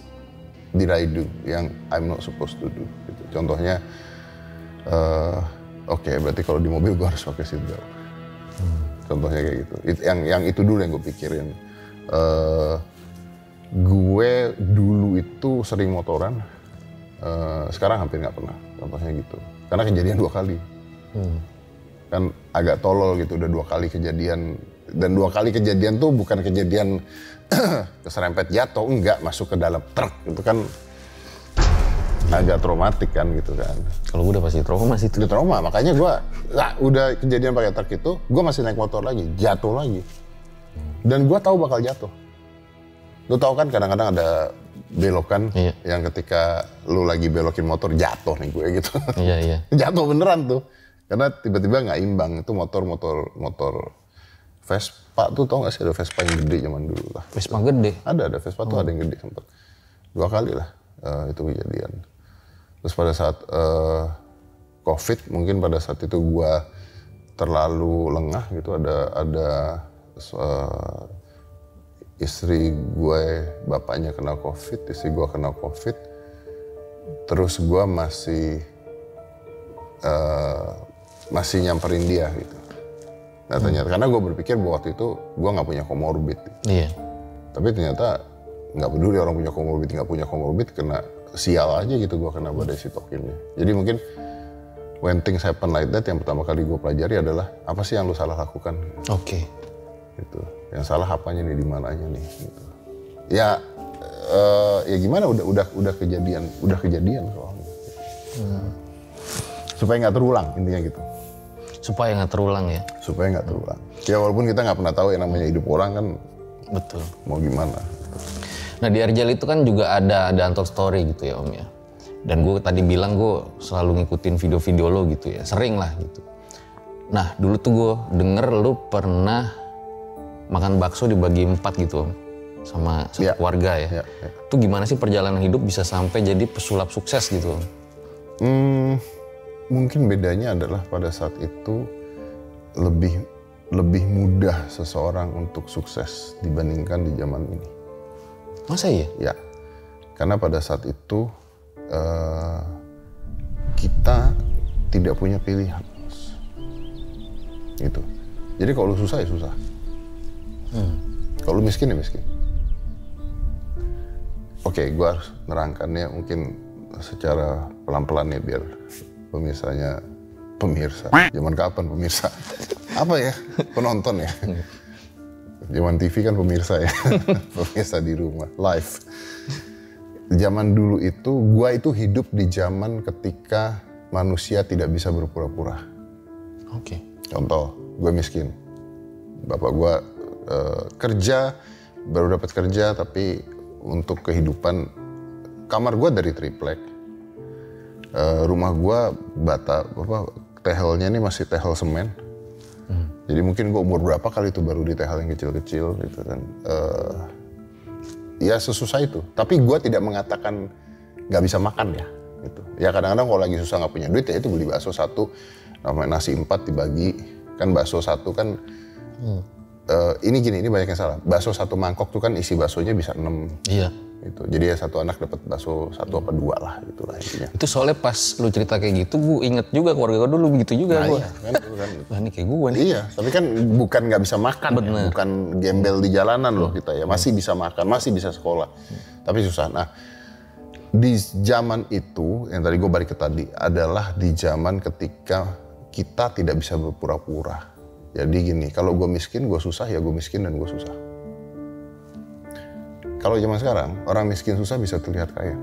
did I do yang I'm not supposed to do. Gitu. Contohnya, berarti kalau di mobil gue harus pakai seatbelt. Contohnya kayak gitu. Yang itu dulu yang gue pikirin. Gue dulu itu sering motoran, sekarang hampir nggak pernah. Contohnya gitu. Karena kejadian 2 kali. Kan agak tolol gitu, udah 2 kali kejadian. Dan 2 kali kejadian tuh bukan kejadian keserempet jatuh, enggak, masuk ke dalam truk. Itu kan agak traumatik kan gitu kan. Kalau gue udah pasti trauma sih itu. Udah trauma, makanya gue udah kejadian pakai truk itu, gue masih naik motor lagi, jatuh lagi. Dan gue tahu bakal jatuh. Lu tahu kan kadang-kadang ada belokan yang ketika lu lagi belokin motor jatuh nih gue gitu. Iya. Jatuh beneran tuh. Karena tiba-tiba nggak imbang. Itu motor Vespa tuh, tau gak sih ada Vespa yang gede zaman dulu lah. Vespa gede? Ada Vespa tuh ada yang gede sempet. 2 kali lah itu kejadian. Terus pada saat COVID, mungkin pada saat itu gua terlalu lengah gitu, ada istri gue, bapaknya kena COVID, istri gue kena COVID. Terus gua masih nyamperin dia gitu. Nah ternyata, karena gue berpikir bahwa waktu itu gue nggak punya komorbid. Iya. Tapi ternyata nggak peduli orang punya komorbid, nggak punya komorbid, kena sial aja gitu gue kena badai sitokinnya. Jadi mungkin when things happen like that, yang pertama kali gue pelajari adalah apa sih yang lu salah lakukan. Oke. Gitu. Yang salah apanya nih, di mananya nih. Gitu. Ya gimana udah kejadian soalnya. Supaya nggak terulang intinya gitu. Supaya nggak terulang ya? Supaya nggak terulang. Ya walaupun kita nggak pernah tahu yang namanya hidup orang kan. Betul. Mau gimana. Nah di RJL itu kan juga ada untold story gitu ya Om ya. Dan gue tadi bilang gue selalu ngikutin video-video lo gitu ya. Sering lah gitu. Nah dulu tuh gue denger lo pernah makan bakso dibagi 4 gitu Om. Sama satu keluarga ya. Itu gimana sih perjalanan hidup bisa sampai jadi pesulap sukses gitu Om? Mungkin bedanya adalah pada saat itu lebih mudah seseorang untuk sukses dibandingkan di zaman ini. Masa iya? Ya, karena pada saat itu kita tidak punya pilihan, gitu. Jadi kalau lu susah ya susah, kalau lu miskin ya miskin. Oke, gue harus nerangkannya mungkin secara pelan-pelan ya biar pemirsa. Zaman kapan pemirsa? Apa ya? Penonton ya? Zaman TV kan pemirsa ya. Pemirsa di rumah, live. Zaman dulu itu, gua itu hidup di zaman ketika manusia tidak bisa berpura-pura. Oke. Contoh, gue miskin. Bapak gua kerja, baru dapat kerja, tapi untuk kehidupan, kamar gua dari triplek. Rumah gua tehelnya ini masih tehel semen. Jadi mungkin gua umur berapa kali itu baru di tehel yang kecil-kecil gitu kan. Ya sesusah itu. Tapi gua tidak mengatakan nggak bisa makan ya. Gitu. Ya kadang-kadang kalau lagi susah nggak punya duit ya itu beli bakso 1, namanya nasi 4 dibagi. Kan bakso 1 kan, ini banyak yang salah. Bakso 1 mangkok tuh kan isi baksonya bisa 6. Iya. Gitu. Jadi ya satu anak dapat bakso 1 apa 2 lah gitulah intinya. Itu soalnya pas lu cerita kayak gitu, gue inget juga keluarga gue dulu begitu juga. Iya, kan. Wah ini kayak gue nih. Iya, tapi kan bukan nggak bisa makan, ya. Bukan gembel di jalanan loh kita ya. Masih bisa makan, masih bisa sekolah. Tapi susah. Nah, di zaman itu, yang tadi gue balik ke tadi, adalah di zaman ketika kita tidak bisa berpura-pura. Jadi gini, kalau gue miskin, gue susah, ya gue miskin dan gue susah. Kalau zaman sekarang, orang miskin susah bisa terlihat kaya.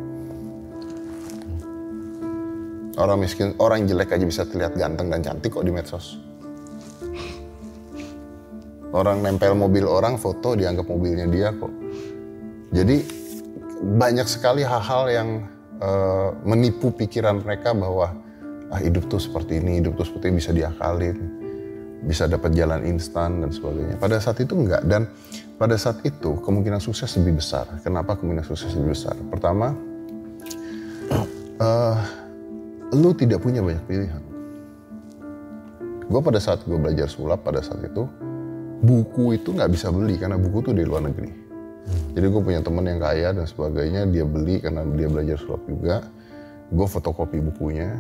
Orang miskin, orang jelek aja bisa terlihat ganteng dan cantik kok di medsos. Orang nempel mobil orang, foto dianggap mobilnya dia kok. Jadi banyak sekali hal-hal yang menipu pikiran mereka bahwa hidup tuh seperti ini, hidup tuh seperti ini, bisa diakalin, bisa dapat jalan instan dan sebagainya. Pada saat itu enggak, dan pada saat itu kemungkinan sukses lebih besar. Kenapa kemungkinan sukses lebih besar? Pertama, lu tidak punya banyak pilihan. Gue pada saat gue belajar sulap pada saat itu, buku itu nggak bisa beli karena buku tuh dari luar negeri. Jadi gue punya teman yang kaya dan sebagainya, dia beli karena dia belajar sulap juga. Gue fotokopi bukunya.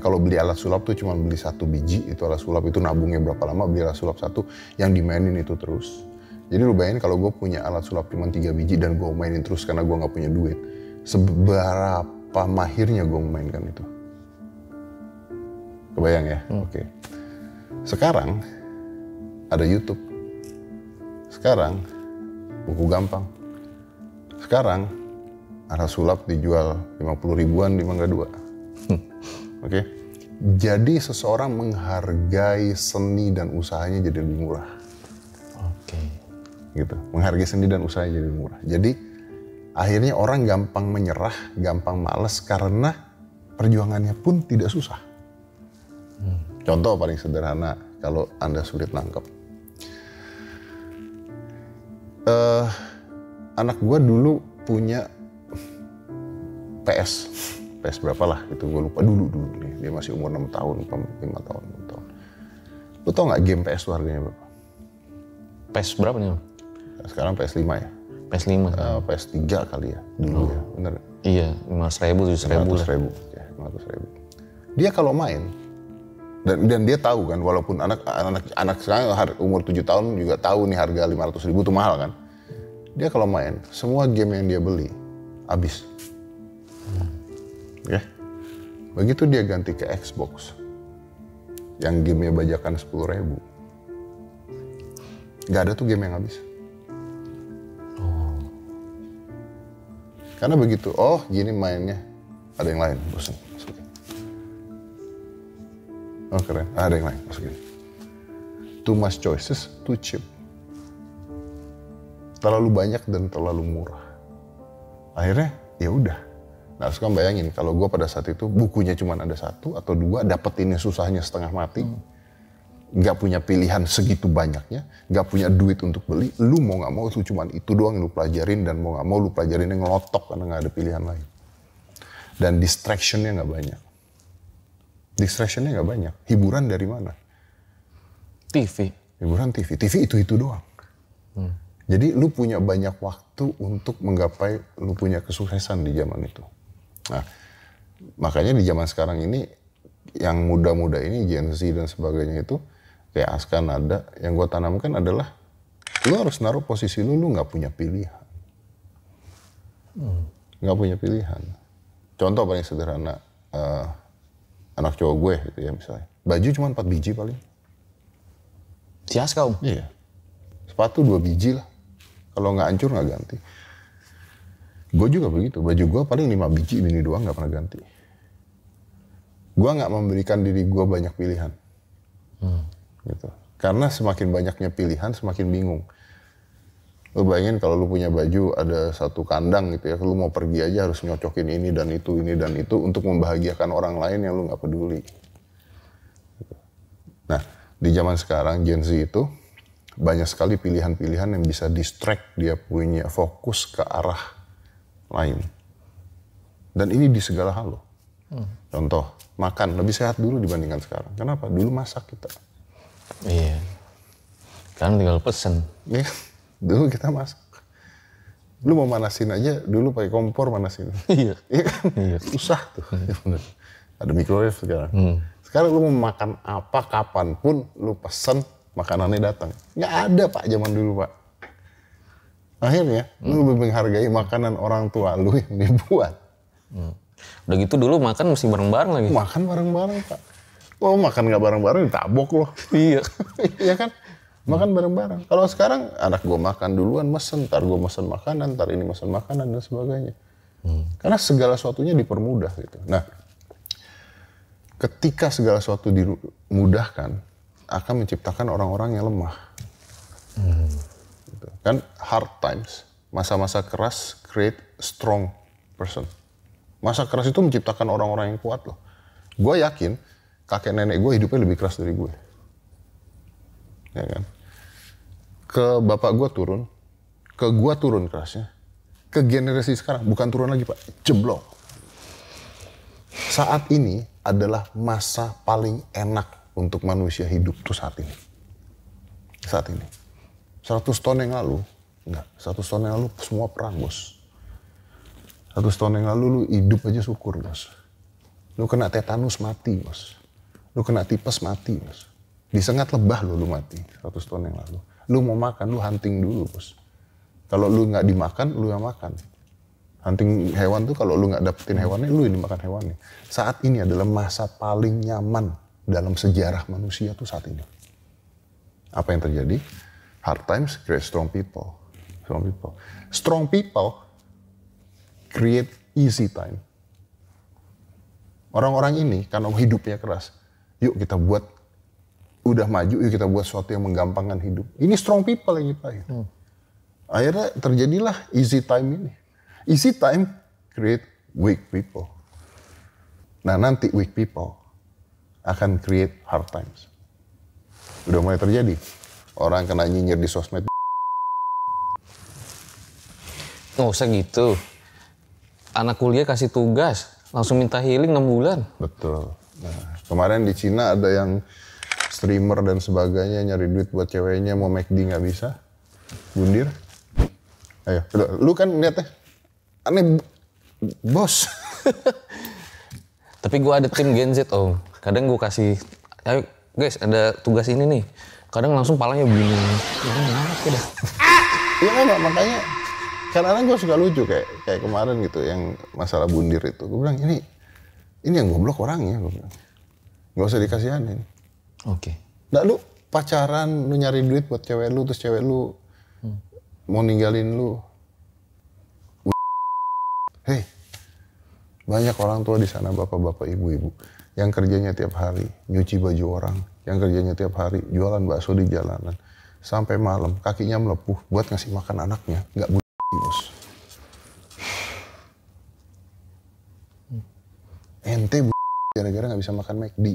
Kalau beli alat sulap tuh cuma beli 1 biji, itu alat sulap itu nabungnya berapa lama, beli alat sulap 1 yang dimainin itu terus. Jadi lu bayangin kalau gue punya alat sulap cuma 3 biji dan gue mainin terus karena gue nggak punya duit, seberapa mahirnya gue memainkan itu. Kebayang ya? Oke. Sekarang ada YouTube. Sekarang buku gampang. Sekarang alat sulap dijual 50 ribuan di Mangga 2. Oke. Jadi seseorang menghargai seni dan usahanya jadi lebih murah. Oke. Gitu. Menghargai seni dan usahanya jadi lebih murah. Jadi akhirnya orang gampang menyerah, gampang malas karena perjuangannya pun tidak susah. Contoh paling sederhana kalau Anda sulit nangkep. Anak gue dulu punya PS berapa lah gitu, gue lupa dulu nih, dia masih umur 6 tahun, 5 tahun, 6 tahun. Lu tau gak game PS tuh harganya berapa? PS berapa nih? Sekarang PS5 ya? PS5? PS3 kali ya, dulu ya, bener? Iya, 500.000, 700.000 500.000, ya 500.000. Dia kalau main, dan dia tahu kan, walaupun anak sekarang umur 7 tahun juga tahu nih harga 500.000 itu mahal kan. Dia kalau main, semua game yang dia beli, habis. Ya. Begitu dia ganti ke Xbox, yang gamenya bajakan 10.000, gak ada tuh game yang habis. Karena begitu, gini mainnya, ada yang lain, bosan, masukin. Oh keren, ada yang lain, masukin. Too much choices, too cheap. Terlalu banyak dan terlalu murah. Akhirnya, ya udah. Nah sekarang bayangin, kalau gue pada saat itu bukunya cuma ada 1 atau 2, dapetinnya susahnya setengah mati, gak punya pilihan segitu banyaknya, gak punya duit untuk beli, lu mau gak mau itu cuma itu doang yang lu pelajarin, dan mau gak mau lu pelajarin yang ngelotok karena gak ada pilihan lain. Dan distractionnya gak banyak. Hiburan dari mana? TV. Hiburan TV itu doang. Jadi lu punya banyak waktu untuk menggapai lu punya kesuksesan di zaman itu. Nah, makanya di zaman sekarang ini, yang muda-muda ini, Gen Z dan sebagainya itu, kayak Aska, Nada, yang gue tanamkan adalah, lu harus naruh posisi lu gak punya pilihan. Gak punya pilihan. Contoh paling sederhana, anak cowok gue gitu ya misalnya, baju cuma 4 biji paling. Si Aska om? Iya. Sepatu 2 biji lah. Kalau nggak hancur nggak ganti. Gue juga begitu. Baju gue paling 5 biji, ini doang nggak pernah ganti. Gue nggak memberikan diri gue banyak pilihan. Gitu. Karena semakin banyaknya pilihan, semakin bingung. Lu bayangin kalau lu punya baju ada 1 kandang gitu ya, lu mau pergi aja harus nyocokin ini dan itu untuk membahagiakan orang lain yang lu nggak peduli. Gitu. Nah, di zaman sekarang Gen Z itu banyak sekali pilihan-pilihan yang bisa distract dia punya fokus ke arah lain. Dan ini di segala hal loh. Contoh, makan lebih sehat dulu dibandingkan sekarang. Kenapa? Dulu masak kita. Iya. Kan tinggal pesen. Iya, dulu kita masak. Lu mau manasin aja, dulu pakai kompor manasin. Iya. Iya kan? Iya. Susah tuh. Ada microwave sekarang. Sekarang lu mau makan apa, kapanpun, lu pesen, makanannya datang. Nggak ada Pak zaman dulu Pak. Akhirnya lu lebih menghargai makanan orang tua lu yang dibuat. Udah gitu dulu makan mesti bareng-bareng lagi. Makan bareng-bareng Pak. Oh makan nggak bareng-bareng ditabok loh. Iya. Iya kan? Makan bareng-bareng. Kalau sekarang anak gue makan duluan mesen, ntar gue mesen makanan, ntar ini mesen makanan dan sebagainya. Karena segala sesuatunya dipermudah gitu. Nah ketika segala sesuatu dimudahkan, akan menciptakan orang-orang yang lemah. Gitu. Kan hard times, masa-masa keras create strong person. Masa keras itu menciptakan orang-orang yang kuat loh. Gue yakin kakek nenek gue hidupnya lebih keras dari gue. Ya kan? Ke bapak gue turun, ke gue turun kerasnya. Ke generasi sekarang, bukan turun lagi Pak, jeblok. Saat ini adalah masa paling enak untuk manusia hidup tuh saat ini. Saat ini. 100 tahun yang lalu, enggak, 100 tahun yang lalu semua perang, Bos. 100 tahun yang lalu lu hidup aja syukur, Bos. Lu kena tetanus mati, Bos. Lu kena tipes mati, Bos. Disengat lebah lu mati 100 tahun yang lalu. Lu mau makan, lu hunting dulu, Bos. Kalau lu nggak dimakan, lu yang makan. Hunting hewan tuh kalau lu nggak dapetin hewannya, lu yang dimakan hewannya. Saat ini adalah masa paling nyaman dalam sejarah manusia tuh saat ini. Apa yang terjadi? Hard times create strong people. Strong people. Strong people create easy time. Orang-orang ini karena hidupnya keras, yuk kita buat, udah maju, yuk kita buat sesuatu yang menggampangkan hidup. Ini strong people yang kita. Akhirnya terjadilah easy time ini. Easy time create weak people. Nah nanti weak people akan create hard times. Udah mulai terjadi. Orang kena nyinyir di sosmed. Nggak usah gitu. Anak kuliah kasih tugas, langsung minta healing 6 bulan. Betul. Nah, kemarin di Cina ada yang streamer dan sebagainya nyari duit buat ceweknya, mau McD nggak bisa. Bundir. Ayo, lu kan lihat ya, aneh bos. Tapi gue ada tim Gen Z om. Kadang gue kasih, ayo guys ada tugas ini nih. Kadang langsung palanya begini. Kenapa dah? Iya kan makanya. Kadang-kadang gue suka lucu kayak kemarin gitu yang masalah bundir itu. Gue bilang ini yang goblok orangnya. Gue bilang nggak usah dikasihanin. Oke. Nggak lu pacaran, lu nyari duit buat cewek lu, terus cewek lu mau ninggalin lu. Hei, banyak orang tua di sana, bapak-bapak, ibu-ibu, yang kerjanya tiap hari nyuci baju orang, yang kerjanya tiap hari jualan bakso di jalanan, sampai malam kakinya melepuh buat ngasih makan anaknya, nggak bos. Ente gara-gara nggak bisa makan McD.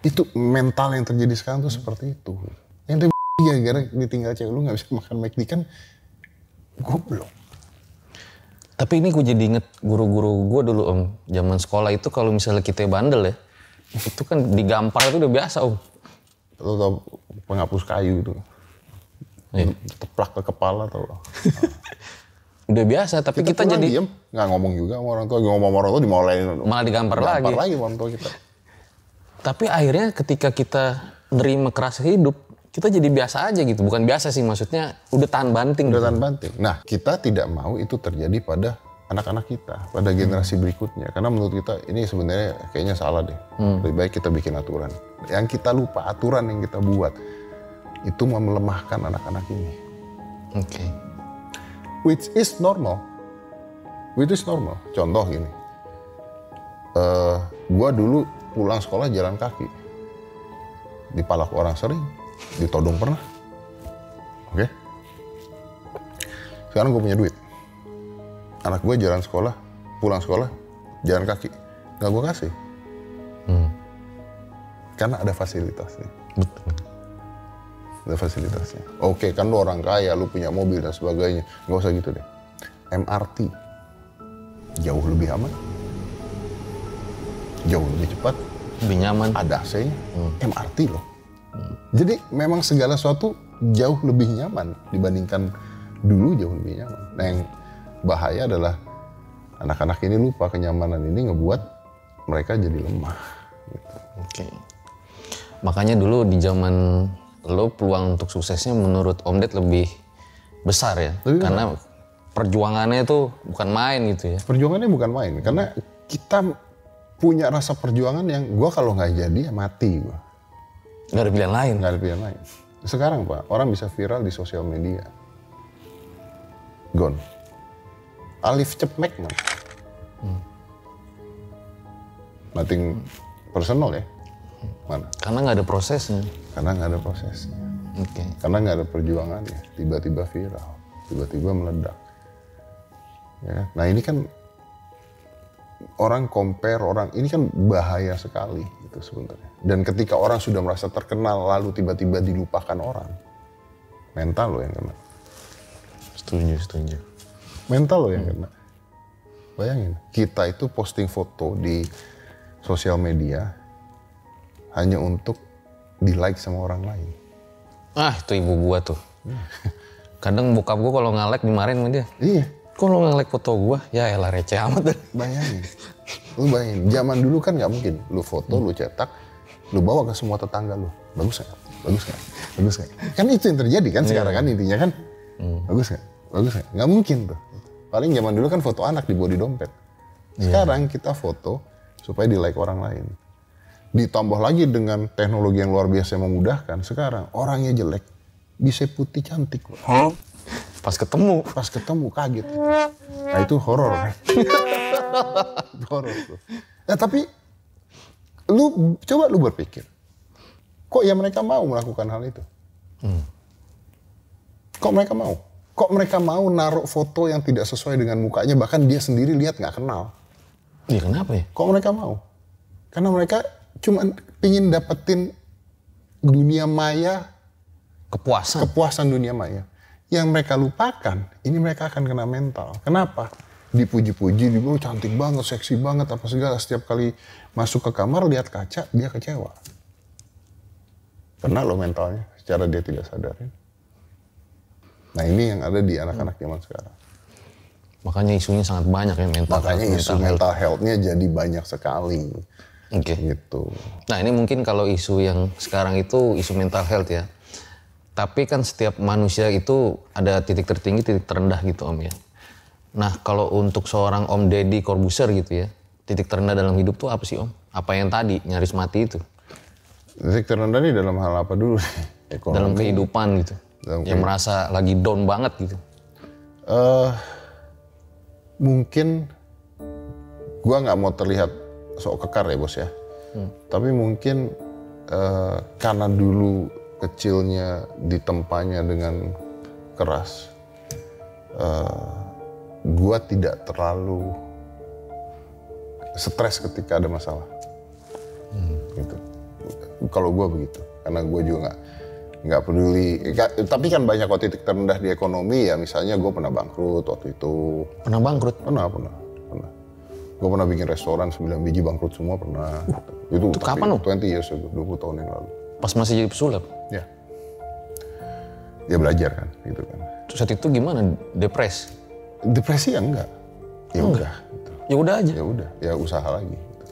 Itu mental yang terjadi sekarang tuh seperti itu. Ente gara-gara ditinggal cewek lu nggak bisa makan McD kan goblok. Tapi ini gue jadi inget guru-guru gue dulu om. Zaman sekolah itu kalau misalnya kita bandel ya, itu kan digampar itu udah biasa om. Lu tau penghapus kayu itu. Iya. Teplak ke kepala tau. Udah biasa, tapi kita jadi diem, nggak ngomong juga sama orang tua, ngomong sama orang tua dimolain. malah digampar lagi. Lagi orang tua kita. Tapi akhirnya ketika kita nerima keras hidup, kita jadi biasa aja gitu. Bukan biasa sih, maksudnya udah tahan banting. Udah tahan banting. Nah, kita tidak mau itu terjadi pada anak-anak kita, pada generasi berikutnya. Karena menurut kita ini sebenarnya kayaknya salah deh. Lebih baik kita bikin aturan. Yang kita lupa, aturan yang kita buat, itu melemahkan anak-anak ini. Oke. Which is normal. Which is normal. Contoh gini. Gua dulu pulang sekolah jalan kaki. Dipalak orang sering. Ditodong pernah. Oke? Sekarang gue punya duit. Anak gue jalan sekolah, pulang sekolah, jalan kaki. Gak gue kasih. Karena ada fasilitasnya. Betul. Ada fasilitasnya. Oke, kan lu orang kaya, lu punya mobil dan sebagainya. Gak usah gitu deh. MRT. Jauh lebih aman. Jauh lebih cepat. Lebih nyaman. Ada AC-nya. MRT loh. Jadi memang segala sesuatu jauh lebih nyaman dibandingkan dulu, jauh lebih nyaman. Nah yang bahaya adalah anak-anak ini lupa kenyamanan ini ngebuat mereka jadi lemah. Gitu. Oke. Makanya dulu di zaman lo peluang untuk suksesnya menurut Om Ded lebih besar ya. Karena perjuangannya itu bukan main gitu ya. Perjuangannya bukan main karena kita punya rasa perjuangan yang gua kalau nggak jadi ya mati gua. Gak ada pilihan lain. Gak ada pilihan lain. Sekarang Pak, orang bisa viral di sosial media. Gone. Alif Cepmek man. nothing personal ya. Mana? Karena nggak ada prosesnya. Karena nggak ada prosesnya. Oke. Karena nggak ada perjuangannya. Tiba-tiba viral, tiba-tiba meledak. Ya, nah ini kan orang compare, ini kan bahaya sekali itu sebenarnya. Dan ketika orang sudah merasa terkenal lalu tiba-tiba dilupakan orang, mental lo yang kena. Setuju. Mental lo yang kena. Bayangin, kita itu posting foto di sosial media hanya untuk di-like sama orang lain. Ah, itu ibu gua tuh. Kadang bokap gua kalau nge-like dimarahin sama dia. Iya. Kok lo nge-like foto gua? Ya elah receh amat. Bayangin. Lu bayangin, zaman dulu kan nggak mungkin. Lu foto, lu cetak, lu bawa ke semua tetangga lu. Bagus nggak? Bagus nggak? Bagus nggak? Kan itu yang terjadi kan sekarang kan intinya kan. Bagus nggak? Bagus nggak? Nggak mungkin tuh. Paling zaman dulu kan foto anak dibawa di dompet. Sekarang kita foto supaya di-like orang lain. Ditambah lagi dengan teknologi yang luar biasa yang memudahkan. Sekarang orangnya jelek, bisa putih cantik loh. Pas ketemu Kaget. Nah itu horor kan. Horor tuh. Nah tapi coba lu berpikir. Kok ya mereka mau melakukan hal itu? Kok mereka mau? Kok mereka mau naruh foto yang tidak sesuai dengan mukanya, bahkan dia sendiri lihat nggak kenal? Iya kenapa ya? Kok mereka mau? Karena mereka cuma pingin dapetin dunia maya, kepuasan dunia maya. Yang mereka lupakan, ini mereka akan kena mental. Kenapa? Dipuji-puji, dibilang cantik banget, seksi banget, apa segala. Setiap kali masuk ke kamar, lihat kaca, dia kecewa. Kena loh mentalnya, secara dia tidak sadarin. Nah ini yang ada di anak-anak zaman sekarang. Makanya isunya sangat banyak ya mental. Makanya isu mental health-nya jadi banyak sekali. Oke. Gitu. Nah ini mungkin kalau isu yang sekarang itu isu mental health ya. Tapi kan setiap manusia itu ada titik tertinggi, titik terendah gitu Om ya. Nah kalau untuk seorang Om Deddy Corbuzier gitu ya, titik terendah dalam hidup tuh apa sih Om? Apa yang tadi nyaris mati itu? Titik terendah ini dalam hal apa dulu? Ekonomi. Dalam kehidupan gitu. Yang merasa lagi down banget gitu. Mungkin gua nggak mau terlihat sok kekar ya bos ya. Tapi mungkin karena dulu kecilnya ditempanya dengan keras, gua tidak terlalu stres ketika ada masalah. Gitu. Kalau gua begitu, karena gua juga nggak peduli. Tapi kan banyak kok titik terendah di ekonomi ya. Misalnya gue pernah bangkrut waktu itu. Pernah bangkrut? Pernah. Gue pernah bikin restoran 9 biji bangkrut semua pernah. Itu kapan lo? 20 years ago, 20 tahun yang lalu. Pas masih jadi pesulap? Ya. Ya belajar kan, gitu kan. Terus saat itu gimana? Depresi ya enggak. Ya udah. Gitu. Ya udah aja? Ya udah, ya usaha lagi. Gitu.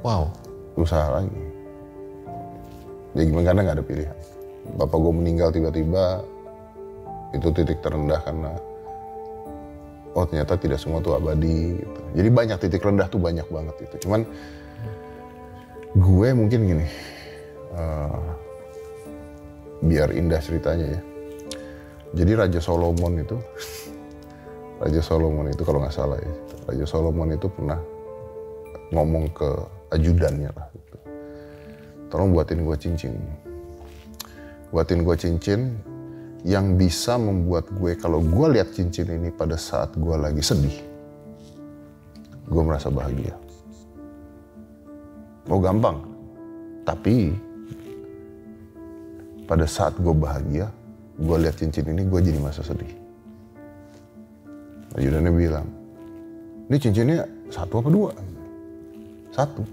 Wow. Usaha lagi. Ya gimana, karena nggak ada pilihan. Bapak gue meninggal tiba-tiba, itu titik terendah karena ternyata tidak semua tuh abadi gitu. Jadi banyak titik rendah tuh, banyak banget itu. Cuman gue mungkin gini, biar indah ceritanya ya. Jadi Raja Solomon itu kalau nggak salah ya, Raja Solomon itu pernah ngomong ke ajudannya lah gitu. Tolong buatin gue cincin. Buatin gue cincin yang bisa membuat gue, kalau gue lihat cincin ini pada saat gue lagi sedih, gue merasa bahagia. Oh gampang, tapi pada saat gue bahagia, gue lihat cincin ini, gue jadi merasa sedih. Ajudannya bilang, ini cincinnya 1 apa 2? 1.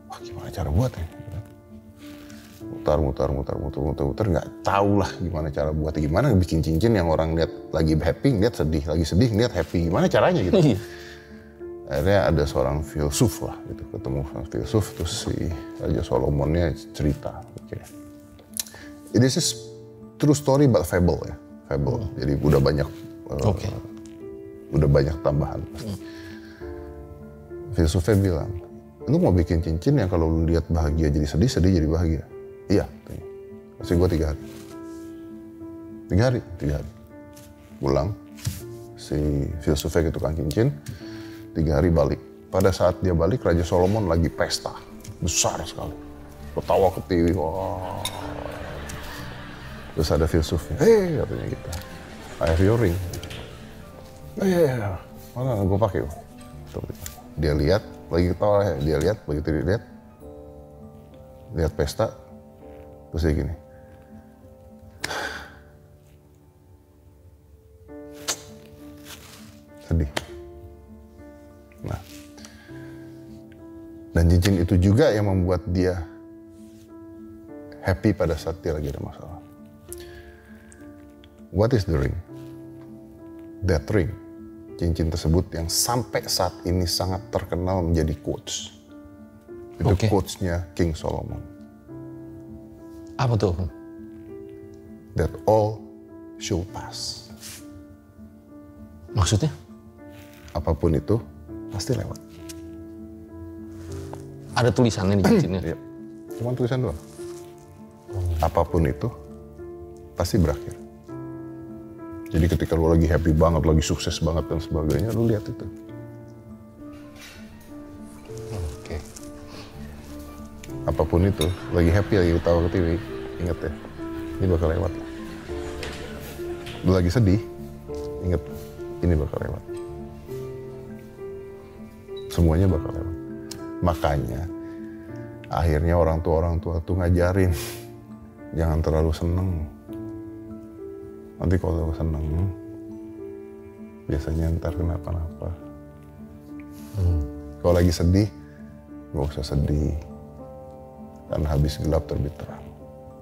Wah gimana cara buatnya? Mutar, nggak tahu lah gimana cara buatnya, gimana bikin cincin yang orang lihat lagi happy, lihat sedih, lagi sedih, lihat happy, gimana caranya gitu. Akhirnya ada seorang filsuf lah, gitu, ketemu seorang filsuf, terus si Raja Solomonnya cerita. Okay. This is true story but fable ya, fable. Jadi udah banyak, udah banyak tambahan. Filsufnya bilang, lu mau bikin cincin yang kalau lu lihat bahagia jadi sedih, sedih jadi bahagia. Iya, kasih gue 3 hari. 3 hari. Pulang, si filsufnya ke tukang cincin, 3 hari balik. pada saat dia balik Raja Solomon lagi pesta besar sekali, ketawa ke TV, wah. Terus ada filsufnya, katanya gitu, I have your ring. Mana gue pakai? Dia lihat lagi ketawa, dia lihat begitu dia lihat pesta, terus dia gini. Sedih. Nah, dan cincin itu juga yang membuat dia happy pada saat dia lagi ada masalah. What is the ring? That ring, cincin tersebut yang sampai saat ini sangat terkenal menjadi quotes. Itu quotes-nya King Solomon. Apa tuh? That all shall pass. Maksudnya? Apapun itu pasti lewat. Ada tulisannya di cincinnya? Iya. Cuma tulisan doang. Apapun itu pasti berakhir. Jadi ketika lu lagi happy banget, lagi sukses banget dan sebagainya, lu lihat itu. Oke. Apapun itu, lagi happy, lagi ketawa ke TV, inget ya, ini bakal lewat. Lu lagi sedih, inget, ini bakal lewat. Semuanya bakal lewat. Makanya, akhirnya orang tua tuh ngajarin, jangan terlalu seneng. Nanti kalau seneng, biasanya ntar kenapa-napa. Kalau lagi sedih, gak usah sedih. Karena habis gelap terbit terang.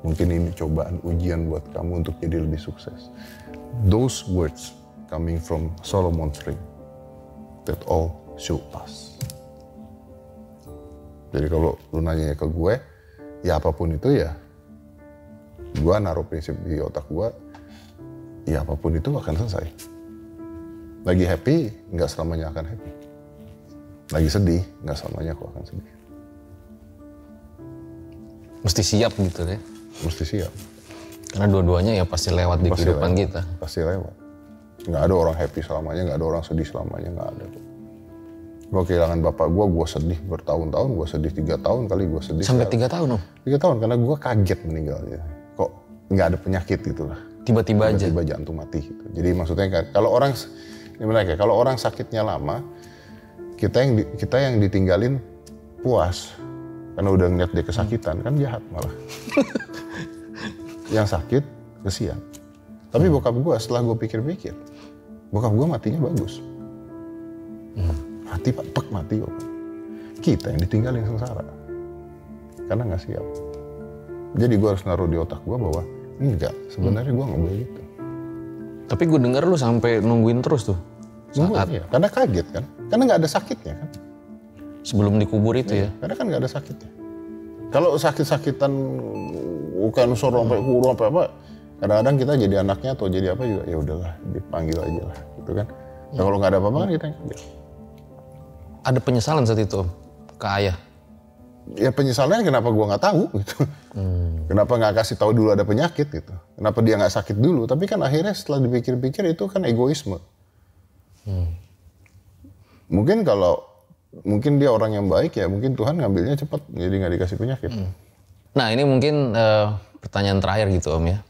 Mungkin ini cobaan ujian buat kamu untuk jadi lebih sukses. Those words coming from Solomon's ring, that all shall pass. Jadi kalau lu nanya ke gue, ya apapun itu ya, gue naruh prinsip di otak gue, ya apapun itu akan selesai. Lagi happy, nggak selamanya akan happy. Lagi sedih, nggak selamanya aku akan sedih. Mesti siap gitu ya? Mesti siap. Karena dua-duanya ya pasti lewat di kehidupan kita. Pasti lewat. Nggak ada orang happy selamanya, nggak ada orang sedih selamanya, nggak ada. Gue kehilangan bapak gue sedih bertahun-tahun, gue sedih 3 tahun kali, gue sedih. Sampai 3 tahun om? 3 tahun, karena gue kaget meninggalnya. Kok nggak ada penyakit gitu lah. Tiba-tiba aja? Tiba-tiba jantung mati gitu. Jadi maksudnya kalau orang, ini menarik ya, kalau orang sakitnya lama, kita yang ditinggalin puas. Karena udah ngeliat dia kesakitan, kan jahat malah. Yang sakit, kesian. Tapi bokap gue setelah gue pikir-pikir, bokap gue matinya bagus. Mati pak, mati kok. Kita yang ditinggalin sengsara. Karena gak siap. Jadi gue harus naruh di otak gue bahwa, enggak, sebenarnya gue gak boleh gitu. Tapi gue denger lu sampai nungguin terus tuh? Iya, karena kaget kan. Karena gak ada sakitnya kan. Sebelum dikubur itu ya? Karena kan gak ada sakitnya. Kalau sakit-sakitan bukan sorong sampai kurung sampai apa, kadang-kadang kita jadi anaknya atau jadi apa juga, ya udahlah dipanggil aja lah gitu kan. Nah, kalau nggak ada apa-apa kan kita yang ambil. Ada penyesalan saat itu ke ayah? Ya penyesalannya kenapa gua nggak tahu gitu. Kenapa nggak kasih tahu dulu ada penyakit gitu. Kenapa dia nggak sakit dulu, tapi kan akhirnya setelah dipikir-pikir itu kan egoisme. Mungkin dia orang yang baik ya, mungkin Tuhan ngambilnya cepat, jadi nggak dikasih penyakit. Nah ini mungkin pertanyaan terakhir gitu Om ya.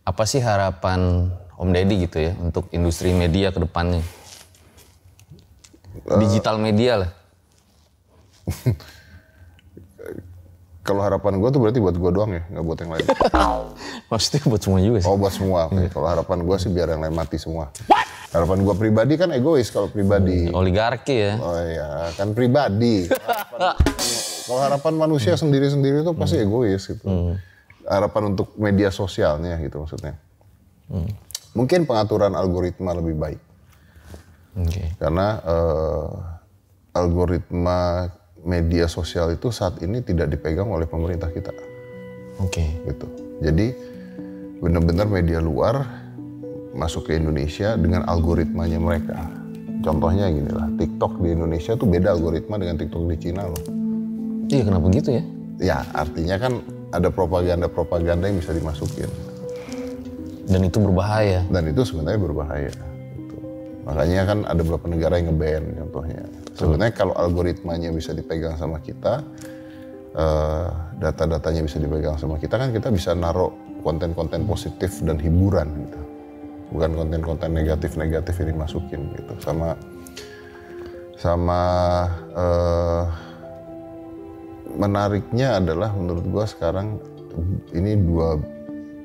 Apa sih harapan Om Deddy gitu ya untuk industri media ke depannya? Digital media lah. Kalau harapan gue tuh berarti buat gue doang ya, nggak buat yang lain. Maksudnya buat semua juga sih? Oh buat semua, Kalau harapan gue sih biar yang lain mati semua. Harapan gue pribadi kan egois kalau pribadi. Oligarki ya? Oh iya, kan pribadi. Kalau harapan manusia sendiri-sendiri itu pasti egois gitu. Harapan untuk media sosialnya gitu maksudnya. Mungkin pengaturan algoritma lebih baik. Karena algoritma media sosial itu saat ini tidak dipegang oleh pemerintah kita. Gitu. Jadi benar-benar media luar masuk ke Indonesia dengan algoritmanya mereka. Contohnya gini lah, TikTok di Indonesia tuh beda algoritma dengan TikTok di Cina loh. Iya kenapa gitu ya? Ya artinya kan ada propaganda-propaganda yang bisa dimasukin. Dan itu berbahaya? Dan itu sebenarnya berbahaya. Gitu. Makanya kan ada beberapa negara yang nge-ban contohnya. Sebenarnya kalau algoritmanya bisa dipegang sama kita, data-datanya bisa dipegang sama kita, kan kita bisa naruh konten-konten positif dan hiburan gitu. Bukan konten-konten negatif-negatif ini masukin gitu. Sama menariknya adalah menurut gua sekarang ini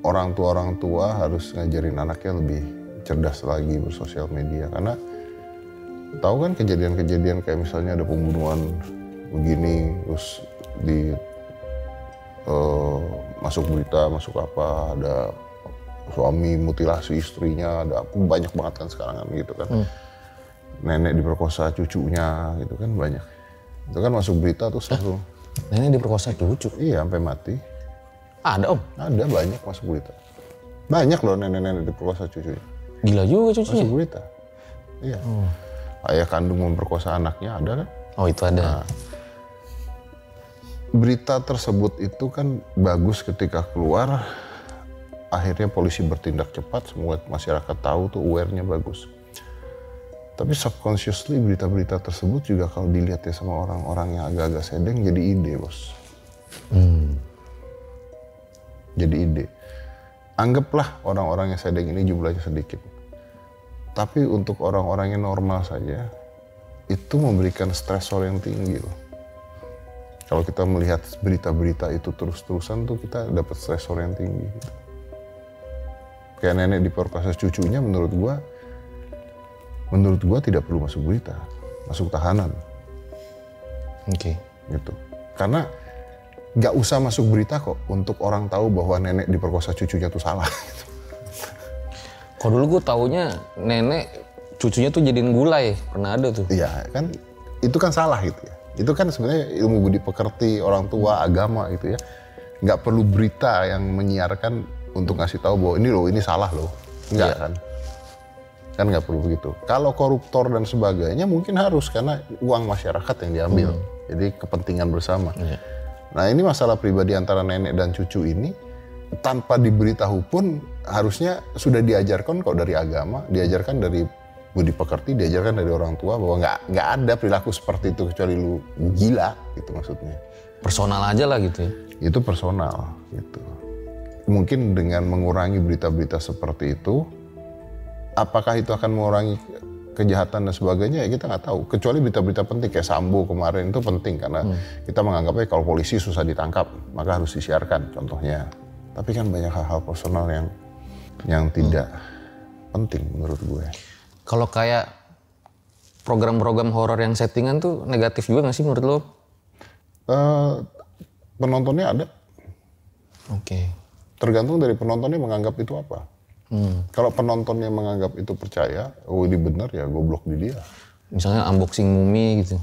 orang tua harus ngajarin anaknya lebih cerdas lagi bersosial media, karena tahu kan kejadian-kejadian kayak misalnya ada pembunuhan begini terus masuk berita, masuk apa, ada suami mutilasi istrinya, ada banyak banget kan sekarang kan gitu kan. Nenek diperkosa cucunya gitu kan banyak. Itu kan masuk berita terus langsung. Nenek diperkosa cucu? Iya, sampai mati. Ada Om? Ada banyak masuk berita. Banyak loh nenek-nenek diperkosa cucunya. Gila juga cucunya? Masuk berita. Iya. Ayah kandung memperkosa anaknya ada kan? Oh itu ada. Nah, berita tersebut itu kan bagus ketika keluar, akhirnya polisi bertindak cepat, semua masyarakat tahu tuh, aware-nya bagus. Tapi subconsciously berita-berita tersebut juga kalau dilihat ya sama orang-orang yang agak-agak sedeng jadi ide, bos. Jadi ide. Anggaplah orang-orang yang sedeng ini jumlahnya sedikit. Tapi untuk orang-orang yang normal saja, itu memberikan stresor yang tinggi loh. Kalau kita melihat berita-berita itu terus-terusan tuh kita dapat stresor yang tinggi gitu. Kayak nenek diperkosa cucunya menurut gua tidak perlu masuk berita, masuk tahanan. Oke. Gitu. Karena nggak usah masuk berita kok untuk orang tahu bahwa nenek diperkosa cucunya tuh salah. Gitu. Kalau dulu gue taunya nenek cucunya tuh jadiin gulai, pernah ada tuh. Iya kan, itu kan salah gitu ya. Itu kan sebenarnya ilmu budi pekerti, orang tua, agama gitu ya. Nggak perlu berita yang menyiarkan untuk ngasih tahu bahwa ini loh, ini salah loh. Enggak kan. Kan nggak perlu begitu. Kalau koruptor dan sebagainya mungkin harus, karena uang masyarakat yang diambil. Jadi kepentingan bersama. Nah ini masalah pribadi antara nenek dan cucu ini, tanpa diberitahu pun harusnya sudah diajarkan kok dari agama, diajarkan dari budi pekerti, diajarkan dari orang tua bahwa nggak ada perilaku seperti itu kecuali lu gila, gitu maksudnya. Personal aja lah gitu ya? Itu personal gitu. Mungkin dengan mengurangi berita-berita seperti itu, apakah itu akan mengurangi kejahatan dan sebagainya ya kita nggak tahu. Kecuali berita-berita penting kayak Sambo kemarin itu penting karena kita menganggapnya kalau polisi susah ditangkap maka harus disiarkan contohnya. Tapi kan banyak hal-hal personal yang tidak penting menurut gue. Kalau kayak program-program horor yang settingan tuh negatif juga nggak sih menurut lo? Penontonnya ada. Oke. Tergantung dari penontonnya menganggap itu apa. Kalau penontonnya menganggap itu percaya, oh ini benar ya goblok di dia. Misalnya unboxing mumi gitu.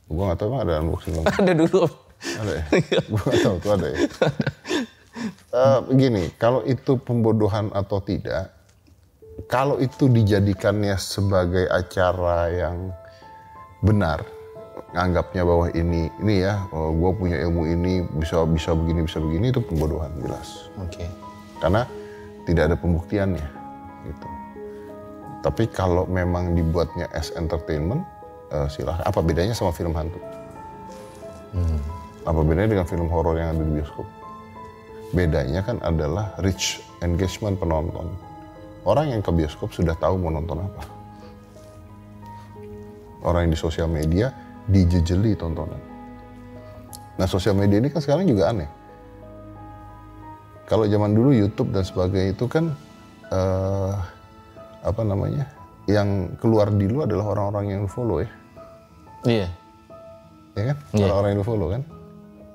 Gue nggak tahu emang ada unboxing mumi. Ada dulu. Ada ya? Gue nggak tahu tuh ada ya. Begini, kalau itu pembodohan atau tidak, kalau itu dijadikannya sebagai acara yang benar, anggapnya bahwa ini ya, gue punya ilmu ini bisa begini, itu pembodohan jelas. Oke. Karena tidak ada pembuktiannya, gitu. Tapi kalau memang dibuatnya as entertainment, silahkan. Apa bedanya sama film hantu? Apa bedanya dengan film horor yang ada di bioskop? Bedanya kan adalah reach engagement penonton. Orang yang ke bioskop sudah tahu mau nonton apa. Orang yang di sosial media dijejeli tontonan. Nah sosial media ini kan sekarang juga aneh. Kalau zaman dulu YouTube dan sebagainya itu kan yang keluar di lu adalah orang-orang yang lu follow ya. Iya. Ya kan? Iya. Orang-orang yang lu follow kan.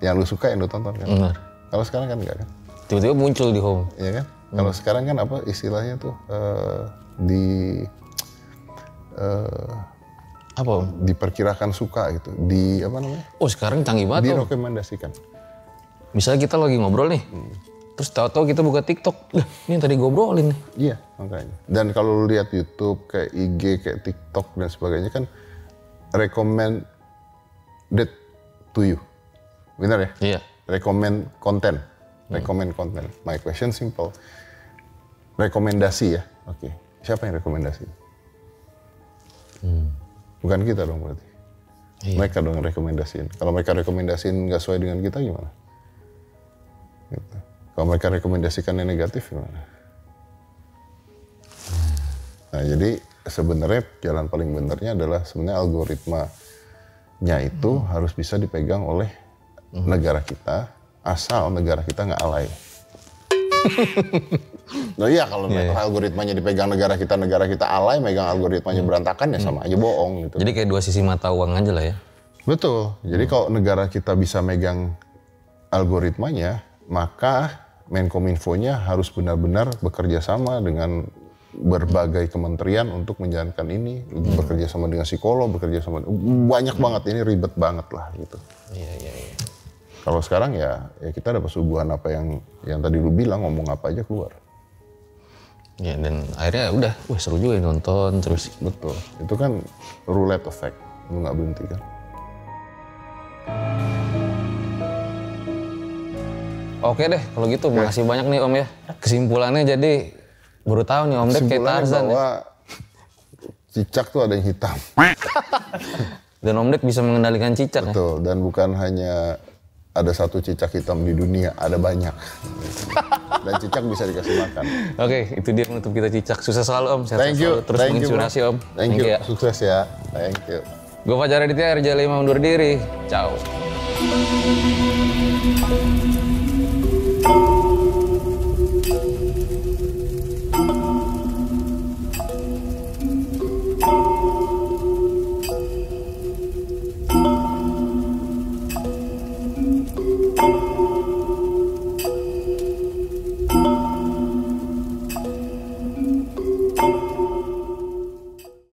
Yang lu suka yang lu tonton kan. Benar. Kalau sekarang kan enggak kan. Tiba-tiba muncul di home. Iya kan? Kalau sekarang kan apa istilahnya tuh Apa Om? diperkirakan suka gitu. Di apa namanya? Oh sekarang canggih banget Om. Direkomendasikan. Misalnya kita lagi ngobrol nih. Terus tahu-tahu kita buka TikTok. Lah, ini yang tadi ngobrolin nih. Iya, makanya. Dan kalau lu lihat YouTube, kayak IG, kayak TikTok dan sebagainya kan recommended to you. Benar ya? Iya. Recommend konten. Recommend konten. My question simple. Rekomendasi ya? Oke. Siapa yang rekomendasi? Bukan kita dong berarti. Mereka dong rekomendasiin. Kalau mereka rekomendasiin nggak sesuai dengan kita gimana? Gitu. Kalau mereka rekomendasikan yang negatif gimana? Nah jadi sebenarnya jalan paling benernya adalah sebenarnya algoritmanya itu harus bisa dipegang oleh negara kita, asal negara kita nggak alay. Nah iya kalau algoritmanya dipegang negara kita alay, megang algoritmanya berantakan ya sama aja bohong gitu. Jadi kayak dua sisi mata uang aja lah ya. Betul. Jadi kalau negara kita bisa megang algoritmanya, maka Menkominfo-nya harus benar-benar bekerja sama dengan berbagai kementerian untuk menjalankan ini, bekerja sama dengan psikolog, bekerja sama banyak banget, ini ribet banget lah gitu. Iya. Kalau sekarang ya kita dapat suguhan apa yang tadi lu bilang, ngomong apa aja keluar. Ya dan akhirnya udah, wah seru juga ya nonton terus. Betul. Itu kan roulette effect, lu nggak berhenti kan. Oke deh, kalau gitu makasih banyak nih Om ya. Kesimpulannya jadi baru tahu nih Om Ded kayak Tarzan bahwa ya. cicak tuh ada yang hitam. Dan Om Ded bisa mengendalikan cicak. Betul, dan bukan hanya ada satu cicak hitam di dunia, ada banyak. Dan cicak bisa dikasih makan. Oke, itu dia menutup kita cicak. Sukses selalu Om, sehat Thank you, selalu. Terus menginspirasi Om. Thank you, ya. sukses ya. Thank you. Gue Fajar Aditya, RJ5 undur diri. Ciao.